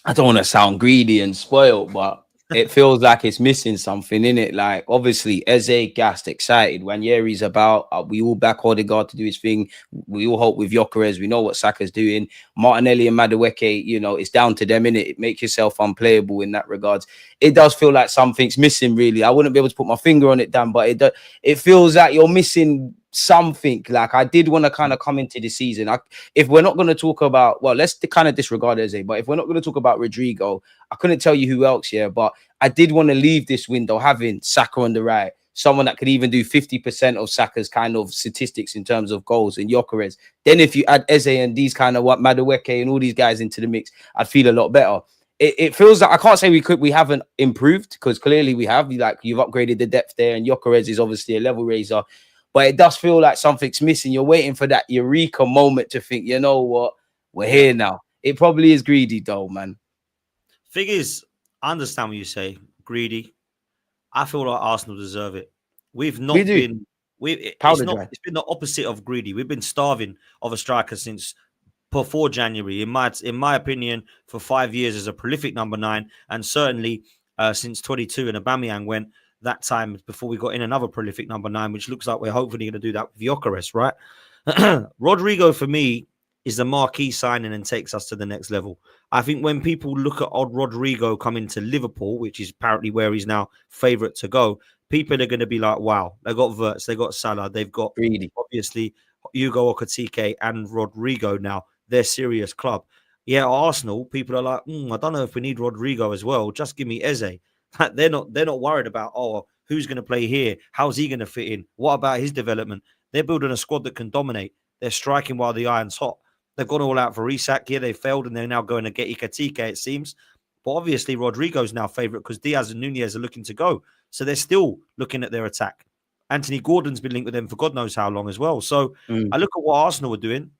I don't want to sound greedy and spoiled, but it feels like it's missing something in it. Like obviously Eze gassed, excited when Yeri's about. We all back Odegaard to do his thing. We all hope with Gyokeres. We know what Saka's doing. Martinelli and Madueke, you know, it's down to them in it. Make yourself unplayable in that regards. It does feel like something's missing. Really, I wouldn't be able to put my finger on it, Dan, but it feels like you're missing something. Like I did want to kind of come into the season. If we're not going to talk about, well, let's kind of disregard Eze. But if we're not going to talk about Rodrigo, I couldn't tell you who else, yeah, but I did want to leave this window having Saka on the right, someone that could even do 50% of Saka's kind of statistics in terms of goals and Gyokeres. Then if you add Eze and these kind of Madueke and all these guys into the mix, I'd feel a lot better. It feels like I can't say we haven't improved because clearly we have. Like you've upgraded the depth there, and Gyokeres is obviously a level raiser. But it does feel like something's missing. You're waiting for that eureka moment to think, you know what, we're here now. It probably is greedy though, man. Thing is, I understand what you say, greedy. I feel like Arsenal deserve it. We've We not do. been. It's Powder not. dry. It's been the opposite of greedy. We've been starving of a striker since before January. In my opinion, for 5 years as a prolific number 9, and certainly since 22 and Aubameyang went that time before we got in another prolific number 9, which looks like we're hopefully going to do that with Gyokeres, right? Rodrigo for me is the marquee signing and takes us to the next level. I think when people look at odd Rodrigo coming to Liverpool, which is apparently where he's now favourite to go, people are going to be like, wow, they got Wirtz, they got Salah, they've got Greedy. obviously Hugo Okatike and Rodrigo now. They're serious club. Yeah, Arsenal, people are like, I don't know if we need Rodrigo as well. Just give me Eze. They're not worried about, who's going to play here? How's he going to fit in? What about his development? They're building a squad that can dominate. They're striking while the iron's hot. They've gone all out for Isak. Yeah, they failed, and they're now going to get Ikatike, it seems. But obviously, Rodrigo's now favourite because Diaz and Nunez are looking to go. So they're still looking at their attack. Anthony Gordon's been linked with them for God knows how long as well. So I look at what Arsenal are doing,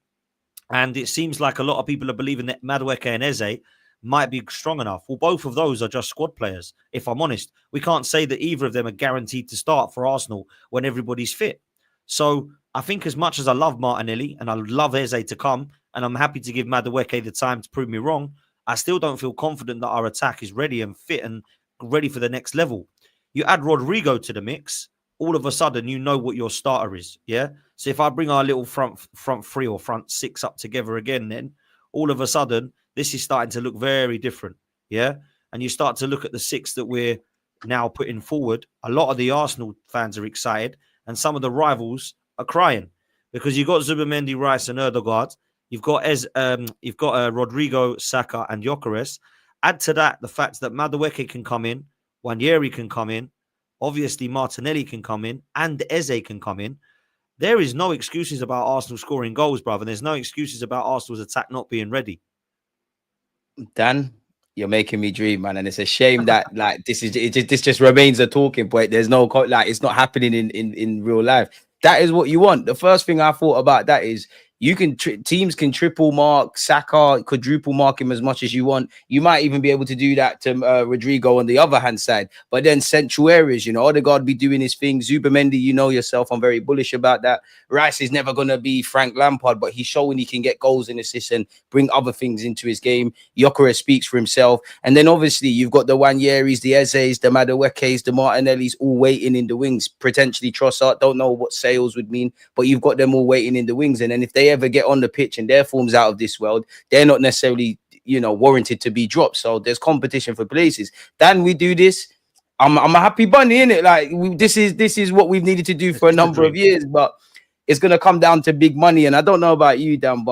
and it seems like a lot of people are believing that Madueke and Eze might be strong enough. Well, both of those are just squad players, if I'm honest. We can't say that either of them are guaranteed to start for Arsenal when everybody's fit. So I think as much as I love Martinelli and I love Eze to come, and I'm happy to give Madueke the time to prove me wrong, I still don't feel confident that our attack is ready and fit and ready for the next level. You add Rodrigo to the mix, all of a sudden you know what your starter is, yeah? So if I bring our little front 3 or front 6 up together again, then all of a sudden this is starting to look very different, yeah? And you start to look at the 6 that we're now putting forward. A lot of the Arsenal fans are excited, and some of the rivals are crying because you've got Zubimendi, Rice, and Erdegaard. You've got Rodrigo, Saka, and Gyokeres. Add to that the fact that Madueke can come in, Wanyeri can come in, obviously Martinelli can come in, and Eze can come in. There is no excuses about Arsenal scoring goals, brother. There's no excuses about Arsenal's attack not being ready. Dan, you're making me dream, man, and it's a shame that like this just remains a talking point. There's no like it's not happening in real life. That is what you want. The first thing I thought about that is you can teams can triple mark Saka, quadruple mark him as much as you want. You might even be able to do that to Rodrigo on the other hand side. But then central areas, you know, Odegaard be doing his thing. Zubimendi, you know yourself, I'm very bullish about that. Rice is never going to be Frank Lampard, but he's showing he can get goals and assists and bring other things into his game. Gyokeres speaks for himself. And then obviously you've got the Wanyeris, the Ezes, the Maduekes, the Martinellis all waiting in the wings. Potentially Trossard, don't know what sales would mean, but you've got them all waiting in the wings. And then if they ever get on the pitch and their form's out of this world, they're not necessarily, you know, warranted to be dropped. So there's competition for places. Then we do this. I'm a happy bunny, innit? Like this is what we've needed to do for a number of years, but it's gonna come down to big money. And I don't know about you, Dan,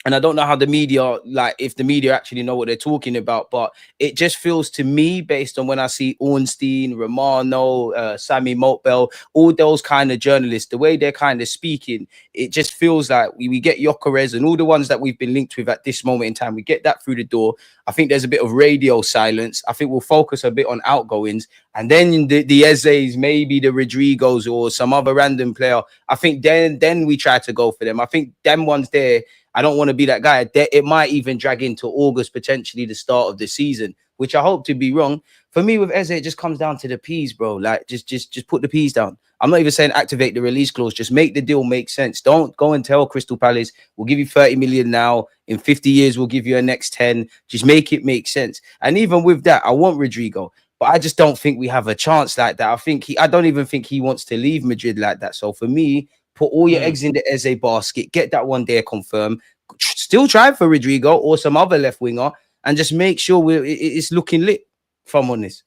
and I don't know how the media, like if the media actually know what they're talking about, but it just feels to me, based on when I see Ornstein, Romano, Sammy Motbell, all those kind of journalists, the way they're kind of speaking, it just feels like we get Gyokeres and all the ones that we've been linked with at this moment in time, we get that through the door. I think there's a bit of radio silence. I think we'll focus a bit on outgoings. And then the Ezes, maybe the Rodrigos or some other random player. I think then we try to go for them. I think them ones there, I don't want to be that guy. It might even drag into August, potentially the start of the season, which I hope to be wrong. For me, with Eze, it just comes down to the P's, bro. Like, just put the P's down. I'm not even saying activate the release clause. Just make the deal make sense. Don't go and tell Crystal Palace, we'll give you 30 million now. In 50 years, we'll give you a next 10. Just make it make sense. And even with that, I want Rodrigo. But I just don't think we have a chance like that. I don't even think he wants to leave Madrid like that. So for me, put all your eggs in the Eze basket, get that one there confirmed. Still try for Rodrigo or some other left winger, and just make sure it's looking lit. If I'm honest,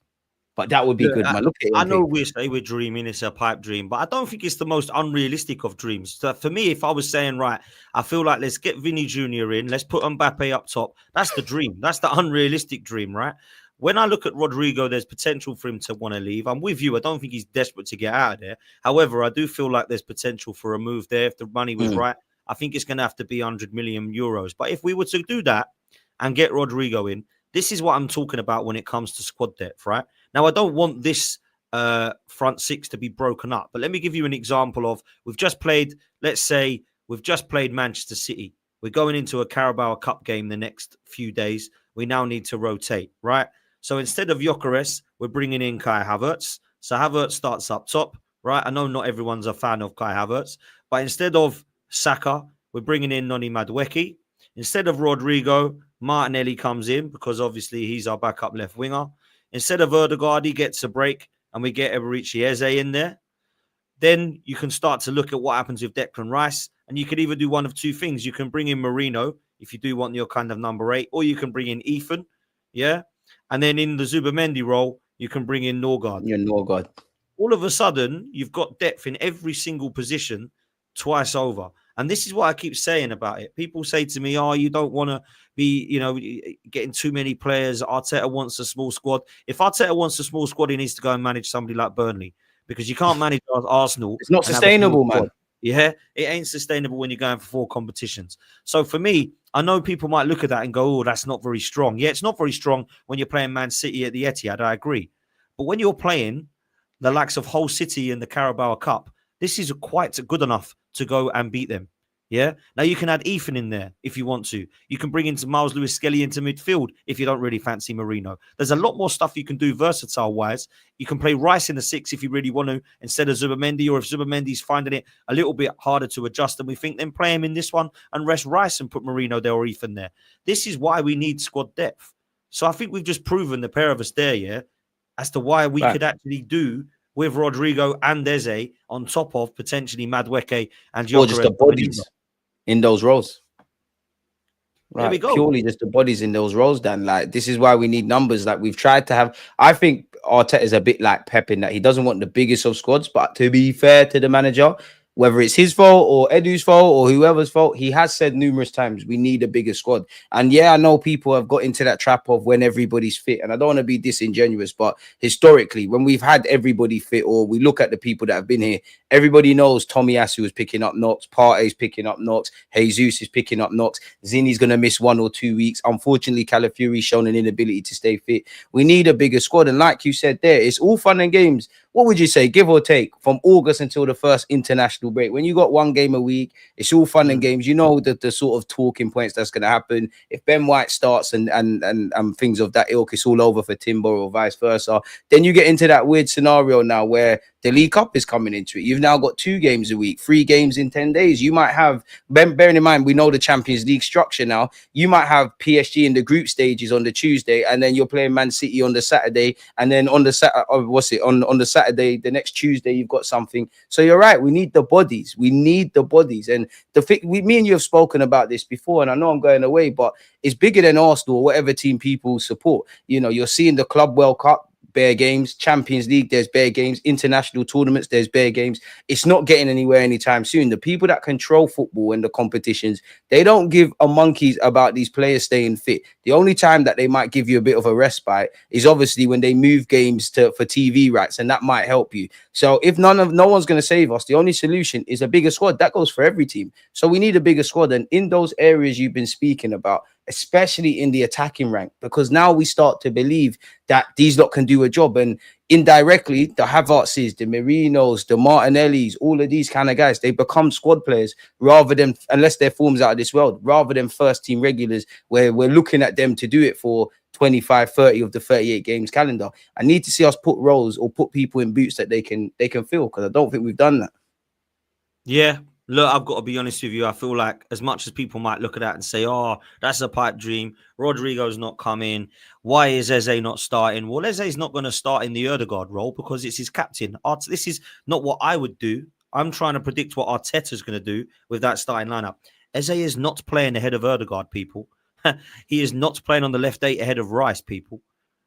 but that would be Look, good, man. Look at I him know play. we say we're dreaming, it's a pipe dream, but I don't think it's the most unrealistic of dreams. So for me, if I was saying, right, I feel like let's get Vinny Jr. in, let's put Mbappe up top. That's the dream. That's the unrealistic dream, right? When I look at Rodrigo, there's potential for him to want to leave. I'm with you. I don't think he's desperate to get out of there. However, I do feel like there's potential for a move there. If the money was right, I think it's going to have to be 100 million euros. But if we were to do that and get Rodrigo in, this is what I'm talking about when it comes to squad depth, right? Now, I don't want this front six to be broken up, but let me give you an example of we've just played, let's say, we've just played Manchester City. We're going into a Carabao Cup game the next few days. We now need to rotate, right? So instead of Gyokeres, we're bringing in Kai Havertz. So Havertz starts up top, right? I know not everyone's a fan of Kai Havertz, but instead of Saka, we're bringing in Noni Madueke. Instead of Rodrigo, Martinelli comes in because obviously he's our backup left winger. Instead of Erdegaard, he gets a break and we get Eberici Eze in there. Then you can start to look at what happens with Declan Rice. And you could either do one of two things. You can bring in Marino if you do want your kind of number 8, or you can bring in Ethan. Yeah. And then in the Zubamendi role, you can bring in Norgard. Yeah, Norgard. All of a sudden, you've got depth in every single position twice over. And this is what I keep saying about it. People say to me, oh, you don't want to be, getting too many players. Arteta wants a small squad. If Arteta wants a small squad, he needs to go and manage somebody like Burnley, because you can't manage Arsenal. It's not sustainable, man. Yeah, it ain't sustainable when you're going for 4 competitions. So for me, I know people might look at that and go, oh, that's not very strong. Yeah, it's not very strong when you're playing Man City at the Etihad. I agree. But when you're playing the likes of Hull City in the Carabao Cup, this is quite good enough to go and beat them. Yeah. Now you can add Ethan in there if you want to. You can bring into Miles Lewis-Skelly into midfield if you don't really fancy Marino. There's a lot more stuff you can do versatile-wise. You can play Rice in the 6 if you really want to, instead of Zubamendi, or if Zubamendi's finding it a little bit harder to adjust than we think, then play him in this one and rest Rice and put Marino there or Ethan there. This is why we need squad depth. So I think we've just proven, the pair of us there, yeah, as to why we could actually do with Rodrigo and Eze on top of potentially Madueke and Gyokeres. Or just the bodies in those roles. Right. There we go. Purely just the bodies in those roles, Dan. Like, this is why we need numbers. Like, we've tried to have. I think Arteta is a bit like Pep in that he doesn't want the biggest of squads, but to be fair to the manager, whether it's his fault or Edu's fault or whoever's fault, he has said numerous times we need a bigger squad. And yeah, I know people have got into that trap of when everybody's fit, and I don't want to be disingenuous, but historically, when we've had everybody fit, or we look at the people that have been here, everybody knows Tomiyasu is picking up knocks, Partey's picking up knocks, Jesus is picking up knocks, Zini's going to miss 1 or 2 weeks. Unfortunately, Calafiori's shown an inability to stay fit. We need a bigger squad, and like you said there, it's all fun and games. What would you say, give or take, from August until the first international break? When you got 1 game a week, it's all fun and games. You know the sort of talking points that's going to happen. If Ben White starts and things of that ilk, it's all over for Timber or vice versa. Then you get into that weird scenario now where the League Cup is coming into it. You've now got 2 games a week, 3 games in 10 days. You might have, bearing in mind, we know the Champions League structure now, you might have PSG in the group stages on the Tuesday, and then you're playing Man City on the Saturday, and then on the on the Saturday, the next Tuesday, you've got something. So you're right, we need the bodies. We need the bodies. And me and you have spoken about this before, and I know I'm going away, but it's bigger than Arsenal or whatever team people support. You know, you're seeing the Club World Cup, bare games, Champions League, there's bare games, international tournaments, there's bare games. It's not getting anywhere anytime soon. The people that control football and the competitions, they don't give a monkeys about these players staying fit. The only time that they might give you a bit of a respite is obviously when they move games for TV rights, and that might help you. So if no one's going to save us, the only solution is a bigger squad. That goes for every team. So we need a bigger squad, and in those areas you've been speaking about, especially in the attacking rank, because now we start to believe that these lot can do a job. And indirectly, the Havertzes, the Marinos, the Martinellis, all of these kind of guys, they become squad players rather than, unless their form's out of this world, rather than first team regulars where we're looking at them to do it for 25, 30 of the 38 games calendar. I need to see us put roles or put people in boots that they can fill, because I don't think we've done that. Yeah, Look, I've got to be honest with you. I feel like as much as people might look at that and say, "Oh, that's a pipe dream," Rodrigo's not coming. Why is Eze not starting? Well, Eze's not going to start in the Erdegaard role because it's his captain. This is not what I would do. I'm trying to predict what Arteta's going to do with that starting lineup. Eze is not playing ahead of Erdegaard, people. He is not playing on the left eight ahead of Rice, people.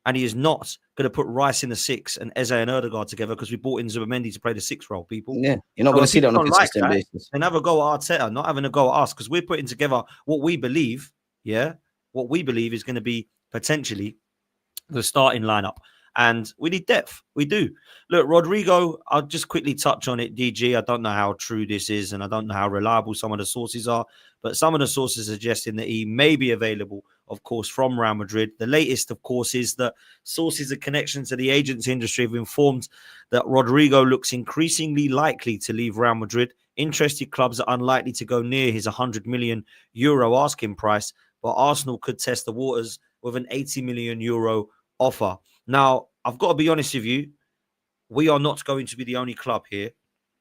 And he is not going to put Rice in the six and Eze and Erdegaard together because we brought in Zubimendi to play the six role, people. Yeah, you're not So going when to see that people on a don't like consistent that, basis. then have a go at Arteta, not having a go at us, because we're putting together what we believe, what we believe is going to be potentially the starting lineup. And we need depth. We do. Look, Rodrigo, I'll just quickly touch on it, DG. I don't know how true this is, and I don't know how reliable some of the sources are, but some of the sources suggesting that he may be available, of course, from Real Madrid. The latest, of course, is that sources and connections to the agency industry have informed that Rodrigo looks increasingly likely to leave Real Madrid. Interested clubs are unlikely to go near his 100 million euro asking price, but Arsenal could test the waters with an 80 million euro offer. Now, I've got to be honest with you. We are not going to be the only club here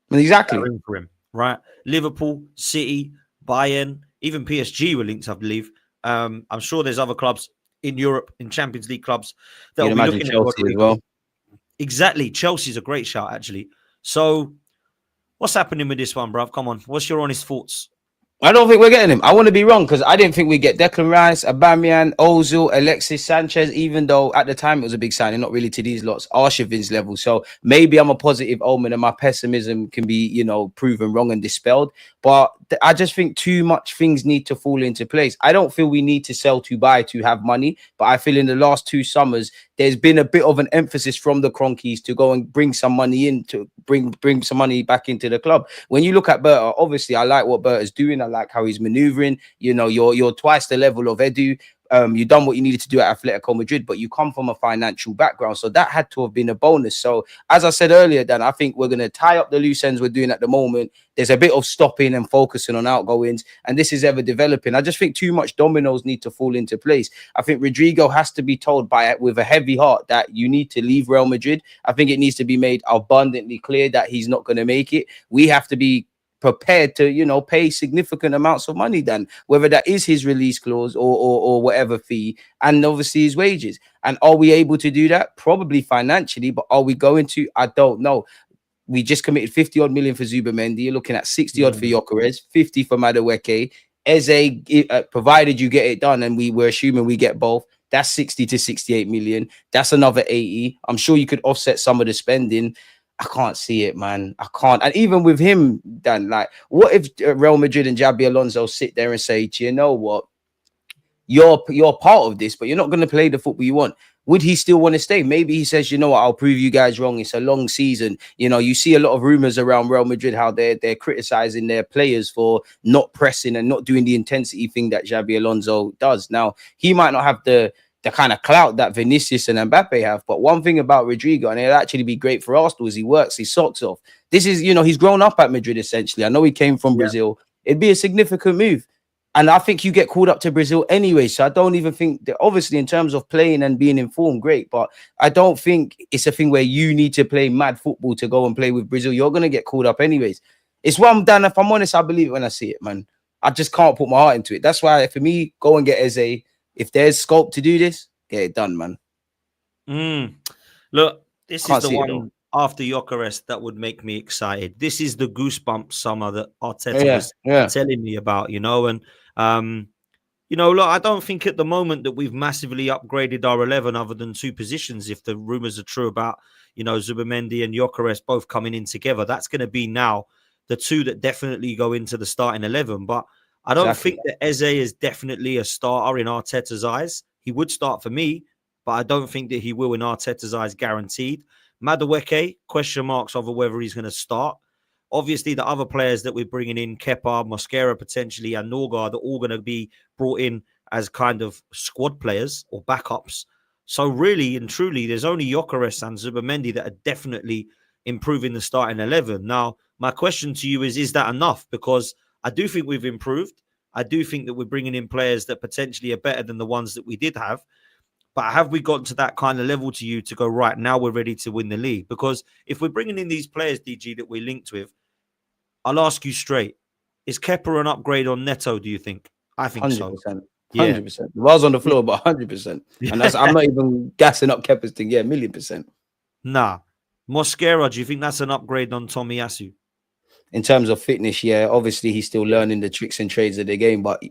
Exactly. for him, right? Liverpool, City, Bayern, even PSG were linked, I believe. I'm sure there's other clubs in Europe, in Champions League clubs, that You'd will be imagine looking at Chelsea as Rodrigo. well. Exactly. Chelsea's a great shout, actually. So, what's happening with this one, bruv? Come on. What's your honest thoughts? I don't think we're getting him. I want to be wrong because I didn't think we'd get Declan Rice, Aubameyang, Ozil, Alexis Sanchez, even though at the time it was a big signing, not really to these lots, Arshavin's level. So maybe I'm a positive omen and my pessimism can be, proven wrong and dispelled. But I just think too much things need to fall into place. I don't feel we need to sell to buy to have money, but I feel in the last 2 summers, there's been a bit of an emphasis from the Cronkies to go and bring some money in, to bring some money back into the club. When you look at Berta, obviously I like what Berta's doing. I like how he's maneuvering. You're twice the level of Edu. You've done what you needed to do at Atletico Madrid, but you come from a financial background, so that had to have been a bonus. So as I said earlier, Dan, I think we're going to tie up the loose ends we're doing at the moment. There's a bit of stopping and focusing on outgoings, and this is ever developing. I just think too much dominoes need to fall into place. I think Rodrigo has to be told with a heavy heart that you need to leave Real Madrid. I think it needs to be made abundantly clear that he's not going to make it. We have to be prepared to pay significant amounts of money, then whether that is his release clause or whatever fee, and obviously his wages. And are we able to do that? Probably financially, but are we going to? I don't know. We just committed 50 odd million for Zubimendi. You're looking at 60 odd for Gyokeres, 50 for Madueke. Eze, provided you get it done, and we're assuming we get both, that's 60 to 68 million. That's another 80. I'm sure you could offset some of the spending. I can't see it, man. I can't. And even with him, Dan, like, what if Real Madrid and Xabi Alonso sit there and say, "Do you know what? You're part of this, but you're not going to play the football you want." Would he still want to stay? Maybe he says, "You know what? I'll prove you guys wrong. It's a long season." You see a lot of rumors around Real Madrid how they're criticizing their players for not pressing and not doing the intensity thing that Xabi Alonso does. Now, he might not have the kind of clout that Vinicius and Mbappe have. But one thing about Rodrigo, and it'll actually be great for Arsenal, is he works his socks off. This is, he's grown up at Madrid, essentially. I know he came from Brazil. It'd be a significant move. And I think you get called up to Brazil anyway. So I don't even think that, obviously, in terms of playing and being informed, great. But I don't think it's a thing where you need to play mad football to go and play with Brazil. You're going to get called up anyways. It's one, Dan, if I'm honest, I believe it when I see it, man. I just can't put my heart into it. That's why, for me, go and get Eze. If there's scope to do this, get it done, man. Look, this is the one after Gyokeres that would make me excited. This is the goosebump summer that Arteta was telling me about, and look, I don't think at the moment that we've massively upgraded our 11 other than 2 positions. If the rumors are true about, Zubimendi and Gyokeres both coming in together, that's going to be now the 2 that definitely go into the starting 11. But I don't think that Eze is definitely a starter in Arteta's eyes. He would start for me, but I don't think that he will in Arteta's eyes, guaranteed. Madueke, question marks over whether he's going to start. Obviously, the other players that we're bringing in, Kepa, Mosquera potentially, and Norgard, are all going to be brought in as kind of squad players or backups. So really and truly, there's only Gyokeres and Zubimendi that are definitely improving the starting 11. Now, my question to you is that enough? Because I do think we've improved. I do think that we're bringing in players that potentially are better than the ones that we did have. But have we gotten to that kind of level to you to go, right, now we're ready to win the league? Because if we're bringing in these players, DG, that we're linked with, I'll ask you straight. Is Kepa an upgrade on Neto, do you think? I think so. 100%. Yeah. 100%. The ball's on the floor, but 100%. And that's I'm not even gassing up Kepa's thing. Yeah, 1,000,000%. Nah. Mosquera, do you think that's an upgrade on Tomiyasu? In terms of fitness, yeah, obviously he's still Yeah. learning the tricks and trades of the game, but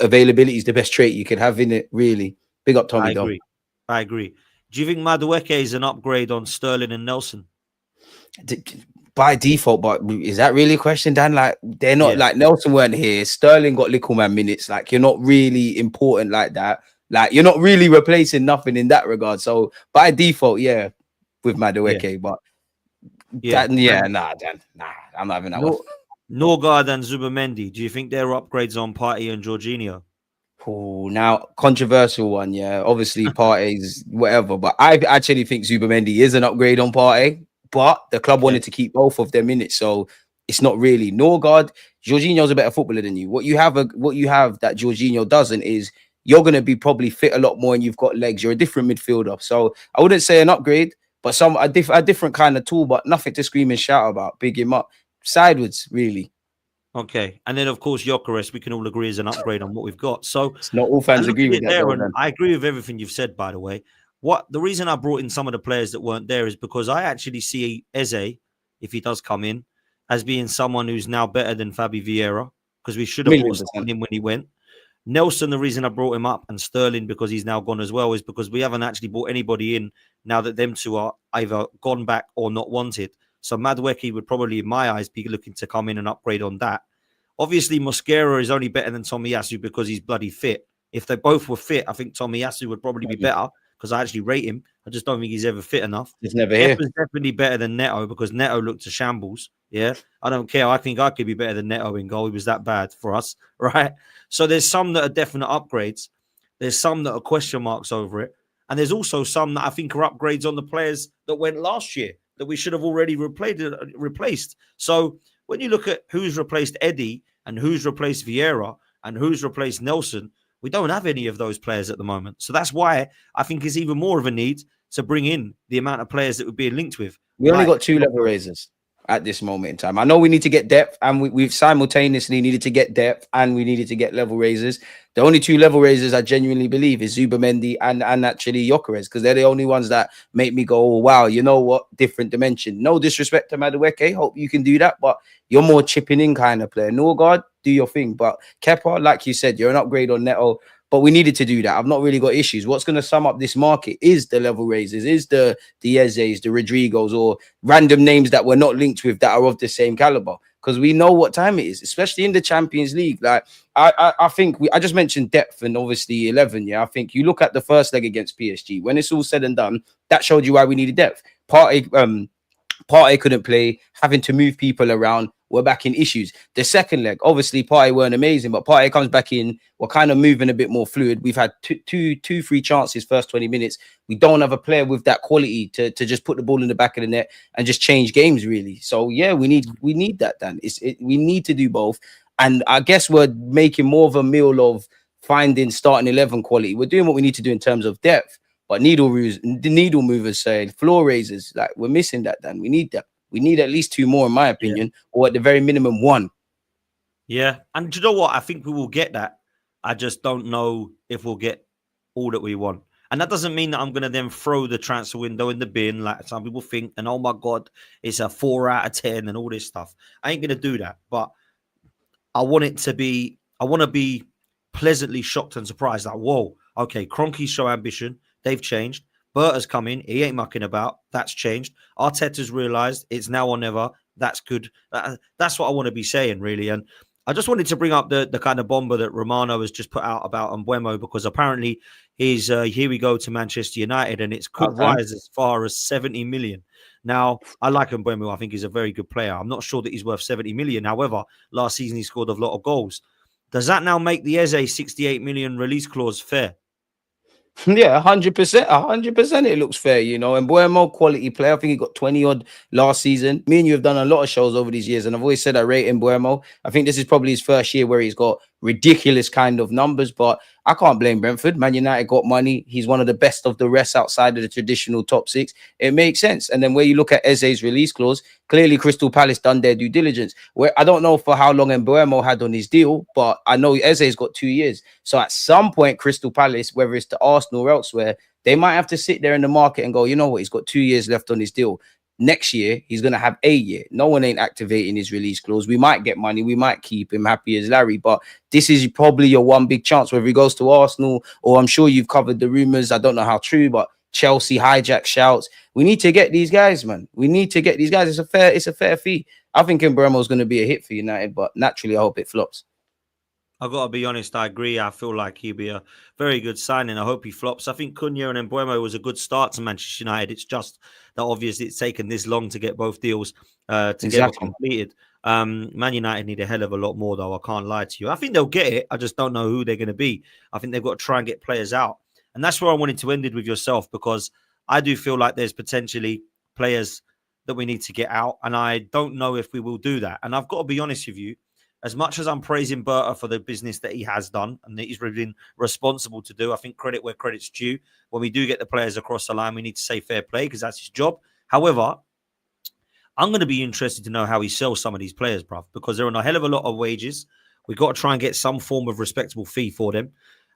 availability is the best trait you could have in it, really. Big up Tommy, I though. agree. I agree. Do you think Madueke is an upgrade on Sterling and Nelson? By default, but is that really a question, Dan? Like, they're not Yeah. like Nelson weren't here. Sterling got little man minutes. Like, you're not really important like that. Like, you're not really replacing nothing in that regard. So, by default, yeah, with Yeah. Madueke, but Yeah. nah, Dan, nah, I'm not having that one. No, Norgard and Zubamendi, do you think they're upgrades on Partey and Jorginho? Oh, now controversial one, yeah. Obviously, Partey's whatever, but I actually think Zubamendi is an upgrade on Partey. But the club Okay. wanted to keep both of them in it, so it's not really. Norgard, Jorginho's a better footballer than you. What you have that Jorginho doesn't is you're going to be probably fit a lot more, and you've got legs. You're a different midfielder, so I wouldn't say an upgrade, but a different kind of tool, but nothing to scream and shout about. Big him up sideways, really. Okay. And then, of course, Gyokeres, we can all agree is an upgrade on what we've got. So It's not all I fans look agree at with it that, there, though. and Then I agree with everything you've said, by the way. What the reason I brought in some of the players that weren't there is because I actually see Eze, if he does come in, as being someone who's now better than Fabi Vieira, because we should have brought 1,000,000%. someone in when he went. Nelson, the reason I brought him up, and Sterling because he's now gone as well, is because we haven't actually brought anybody in now that them two are either gone back or not wanted. So Madueke would probably, in my eyes, be looking to come in and upgrade on that. Obviously, Mosquera is only better than Tomiyasu because he's bloody fit. If they both were fit, I think Tomiyasu would probably be better because I actually rate him. I just don't think he's ever fit enough. It's never here. Kepa's definitely better than Neto because Neto looked a shambles. Yeah, I don't care. I think I could be better than Neto in goal. He was that bad for us, right? So there's some that are definite upgrades. There's some that are question marks over it. And there's also some that I think are upgrades on the players that went last year that we should have already replaced. So when you look at who's replaced Eddie and who's replaced Vieira and who's replaced Nelson, we don't have any of those players at the moment. So that's why I think it's even more of a need to bring in the amount of players that we're being linked with. We only got 2 level raisers at this moment in time. I know we need to get depth, and we've simultaneously needed to get depth and we needed to get level raisers. The only 2 level raisers I genuinely believe is Zubamendi and actually Gyokeres, because they're the only ones that make me go, oh, wow, you know what? Different dimension. No disrespect to Madueke. Hope you can do that, but you're more chipping in kind of player. Norgard, do your thing. But Kepa, like you said, you're an upgrade on Neto. But we needed to do that. I've not really got issues. What's going to sum up this market is the level raisers, is the Ezes, the Rodrigos, or random names that we're not linked with that are of the same caliber. Because we know what time it is, especially in the Champions League. Like I think I just mentioned depth and obviously 11. Yeah, I think you look at the first leg against PSG. When it's all said and done, that showed you why we needed depth. Partey couldn't play, having to move people around. We're back in issues. The second leg, obviously, Partey weren't amazing, but Partey comes back in. We're kind of moving a bit more fluid. We've had two free chances first 20 minutes. We don't have a player with that quality to just put the ball in the back of the net and just change games, really. So yeah, we need that, Dan. We need to do both. And I guess we're making more of a meal of finding starting 11 quality. We're doing what we need to do in terms of depth. But needle movers, say floor raisers, like we're missing that. Dan, we need that. We need at least 2 more, in my opinion, or at the very minimum 1. Yeah, and do you know what? I think we will get that. I just don't know if we'll get all that we want. And that doesn't mean that I'm going to then throw the transfer window in the bin like some people think. And oh my God, it's a 4 out of 10 and all this stuff. I ain't going to do that. But I want to be pleasantly shocked and surprised. Like, whoa, okay, Kroenke's show ambition. They've changed. Berta's come in. He ain't mucking about. That's changed. Arteta's realised it's now or never. That's good. That's what I want to be saying, really. And I just wanted to bring up the kind of bomber that Romano has just put out about Mbeumo, because apparently he's here we go to Manchester United, and it could rise as far as 70 million. Now, I like Mbeumo. I think he's a very good player. I'm not sure that he's worth 70 million. However, last season he scored a lot of goals. Does that now make the Eze 68 million release clause fair? Yeah, 100%. 100% it looks fair, you know. And Mbeumo, quality player. I think he got 20 odd last season. Me and you have done a lot of shows over these years, and I've always said I rate Mbeumo. I think this is probably his first year where he's got ridiculous kind of numbers, but I can't blame Brentford. Man United got money. He's one of the best of the rest outside of the traditional top six. It makes sense. And then where you look at Eze's release clause, clearly Crystal Palace done their due diligence. Where I don't know for how long Mbeumo had on his deal, but I know Eze's got 2 years. So at some point, Crystal Palace, whether it's to Arsenal or elsewhere, they might have to sit there in the market and go, you know what, he's got 2 years left on his deal. Next year, he's going to have a year. No one ain't activating his release clause. We might get money. We might keep him happy as Larry. But this is probably your one big chance, whether he goes to Arsenal or I'm sure you've covered the rumors. I don't know how true, but Chelsea hijack shouts. We need to get these guys, man. We need to get these guys. It's a fair fee. I think Mbeumo is going to be a hit for United, but naturally, I hope it flops. I've got to be honest, I agree. I feel like he'll be a very good signing. I hope he flops. I think Cunha and Mbeumo was a good start to Manchester United. It's just that obviously it's taken this long to get both deals together completed. Man United need a hell of a lot more, though. I can't lie to you. I think they'll get it. I just don't know who they're going to be. I think they've got to try and get players out. And that's where I wanted to end it with yourself, because I do feel like there's potentially players that we need to get out. And I don't know if we will do that. And I've got to be honest with you. As much as I'm praising Berta for the business that he has done and that he's been responsible to do, I think credit where credit's due. When we do get the players across the line, we need to say fair play because that's his job. However, I'm going to be interested to know how he sells some of these players, bruv, because they're on a hell of a lot of wages. We've got to try and get some form of respectable fee for them.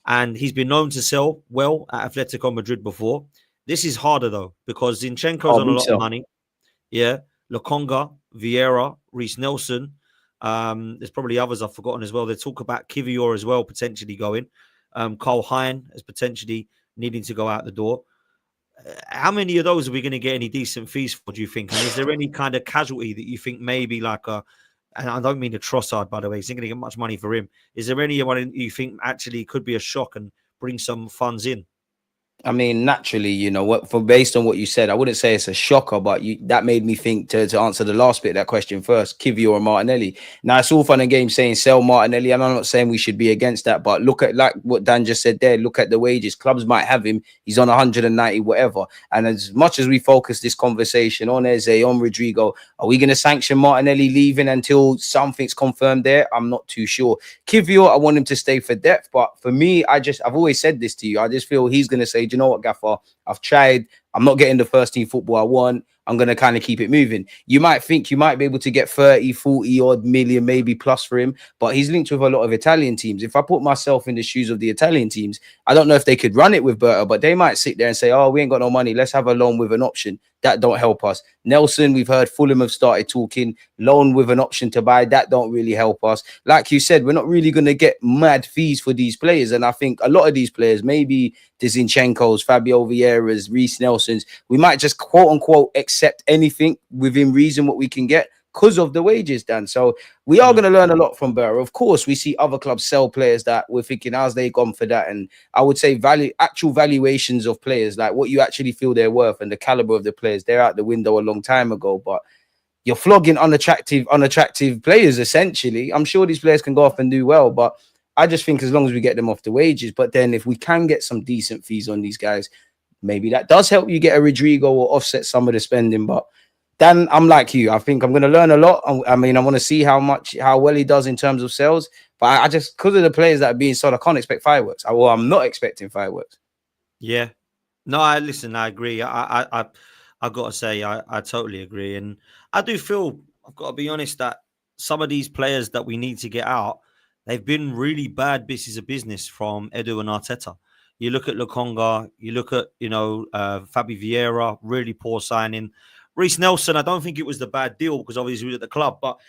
And he's been known to sell well at Atletico Madrid before. This is harder, though, because Zinchenko's on a lot of money. Yeah. Lokonga, Vieira, Reece Nelson. There's probably others I've forgotten as well. They talk about Kivior as well, potentially going. Carl Hein is potentially needing to go out the door. How many of those are we going to get any decent fees for, do you think? And is there any kind of casualty that you think maybe like a, and I don't mean a Trossard, by the way, he's not going to get much money for him. Is there anyone you think actually could be a shock and bring some funds in? I mean, naturally, you know, based on what you said, I wouldn't say it's a shocker, but that made me think to answer the last bit of that question first, Kivior or Martinelli. Now, it's all fun and games saying sell Martinelli, and I'm not saying we should be against that, but look at like what Dan just said there. Look at the wages. Clubs might have him. He's on 190, whatever. And as much as we focus this conversation on Eze, on Rodrigo, are we going to sanction Martinelli leaving until something's confirmed there? I'm not too sure. Kivior, I want him to stay for depth, but for me, I've always said this to you. I just feel he's going to say, do you know what, Gaffer? I've tried. I'm not getting the first team football I want. I'm going to kind of keep it moving. You might think you might be able to get 30, 40 odd million, maybe plus for him, but he's linked with a lot of Italian teams. If I put myself in the shoes of the Italian teams, I don't know if they could run it with Berta, but they might sit there and say, oh, we ain't got no money. Let's have a loan with an option. That don't help us. Nelson, we've heard Fulham have started talking. Loan with an option to buy. That don't really help us. Like you said, we're not really going to get mad fees for these players. And I think a lot of these players, maybe the Zinchenko's, Fabio Vieira's, Reece Nelson's, we might just quote unquote accept anything within reason what we can get because of the wages, Dan. So we are going to learn a lot from Berra. Of course, we see other clubs sell players that we're thinking, how's they gone for that? And I would say actual valuations of players, like what you actually feel they're worth and the caliber of the players, they're out the window a long time ago. But you're flogging unattractive players, essentially. I'm sure these players can go off and do well, but I just think as long as we get them off the wages, but then if we can get some decent fees on these guys, maybe that does help you get a Rodrigo or offset some of the spending. But Dan, I'm like you. I think I'm going to learn a lot. I mean, I want to see how well he does in terms of sales. But I just, because of the players that are being sold, I can't expect fireworks. I'm not expecting fireworks. Yeah. No, I agree. I got to say, I totally agree. And I do feel, I've got to be honest, that some of these players that we need to get out, they've been really bad pieces of business from Edu and Arteta. You look at Lokonga, you look at, Fabi Vieira, really poor signing. Reece Nelson, I don't think it was the bad deal because obviously he was at the club, but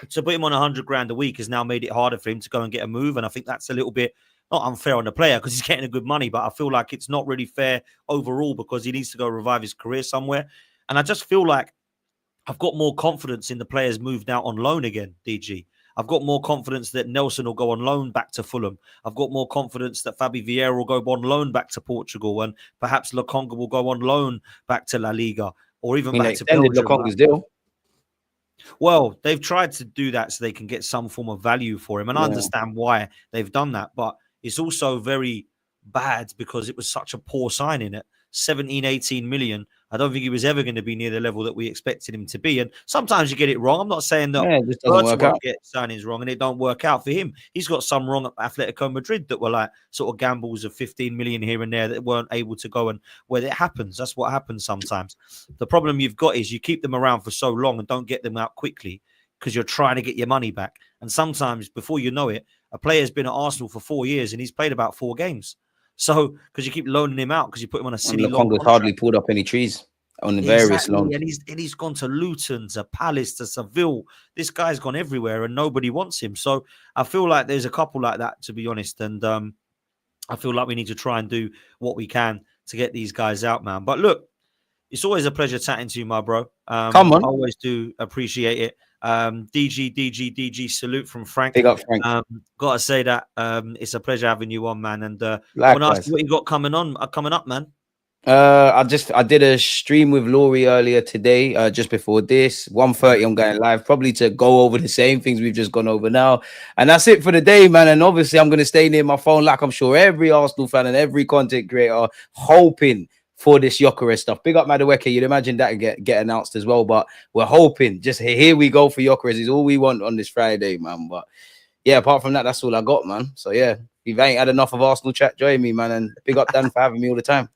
to put him on 100 grand a week has now made it harder for him to go and get a move. And I think that's a little bit not unfair on the player because he's getting a good money, but I feel like it's not really fair overall because he needs to go revive his career somewhere. And I just feel like I've got more confidence in the players moved out on loan again, DG. I've got more confidence that Nelson will go on loan back to Fulham. I've got more confidence that Fabi Vieira will go on loan back to Portugal and perhaps Lokonga will go on loan back to La Liga or even back to Belgium. Lokonga's deal. Well, they've tried to do that so they can get some form of value for him. And I understand why they've done that. But it's also very bad because it was such a poor signing at 17, 18 million. I don't think he was ever going to be near the level that we expected him to be. And sometimes you get it wrong. I'm not saying that Yeah, it just doesn't Hurts work won't out. get signings wrong and it don't work out for him. He's got some wrong at Atletico Madrid that were like sort of gambles of 15 million here and there that weren't able to go, and where it happens. That's what happens sometimes. The problem you've got is you keep them around for so long and don't get them out quickly because you're trying to get your money back. And sometimes before you know it, a player's been at Arsenal for 4 years and he's played about 4 games. So because you keep loaning him out because you put him on a And silly long Lokonga's hardly contract. pulled up any trees on the various Exactly, loans. and he's gone to Luton, to Palace, to Seville. This guy's gone everywhere, and nobody wants him. So I feel like there's a couple like that, to be honest. And I feel like we need to try and do what we can to get these guys out, man. But look, it's always a pleasure chatting to you, my bro. Come I on, always do appreciate it. DG, salute from Frank. big up Frank. Gotta say that it's a pleasure having you on, man. And I want to ask Likewise. you what you got coming up, man. I did a stream with Laurie earlier today, just before this 1:30. I'm going live, probably to go over the same things we've just gone over now, and that's it for the day, man. And obviously, I'm gonna stay near my phone, like I'm sure every Arsenal fan and every content creator, hoping for this Gyokeres stuff. Big up Madueke. You'd imagine that get announced as well, but we're hoping. Just here we go for Gyokeres is all we want on this Friday, man. But yeah, apart from that, that's all I got, man. So yeah, if you ain't had enough of Arsenal chat, join me, man. And big up Dan for having me all the time.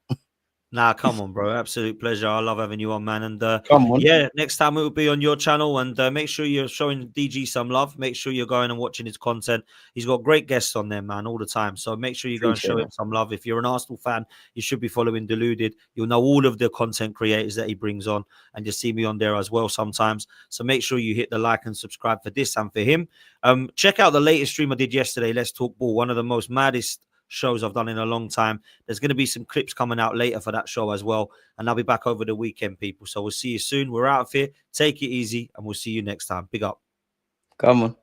Nah, come on, bro. Absolute pleasure. I love having you on, man. And Come on. yeah, next time it will be on your channel. And make sure you're showing DG some love. Make sure you're going and watching his content. He's got great guests on there, man, all the time. So make sure you go and show him some love. If you're an Arsenal fan, you should be following Deluded. You'll know all of the content creators that he brings on, and you see me on there as well sometimes. So make sure you hit the like and subscribe for this and for him. Check out the latest stream I did yesterday. Let's Talk Ball. One of the most maddest shows I've done in a long time. There's going to be some clips coming out later for that show as well, and I'll be back over the weekend, people. So we'll see you soon. We're out of here. Take it easy, and we'll see you next time. Big up. Come on.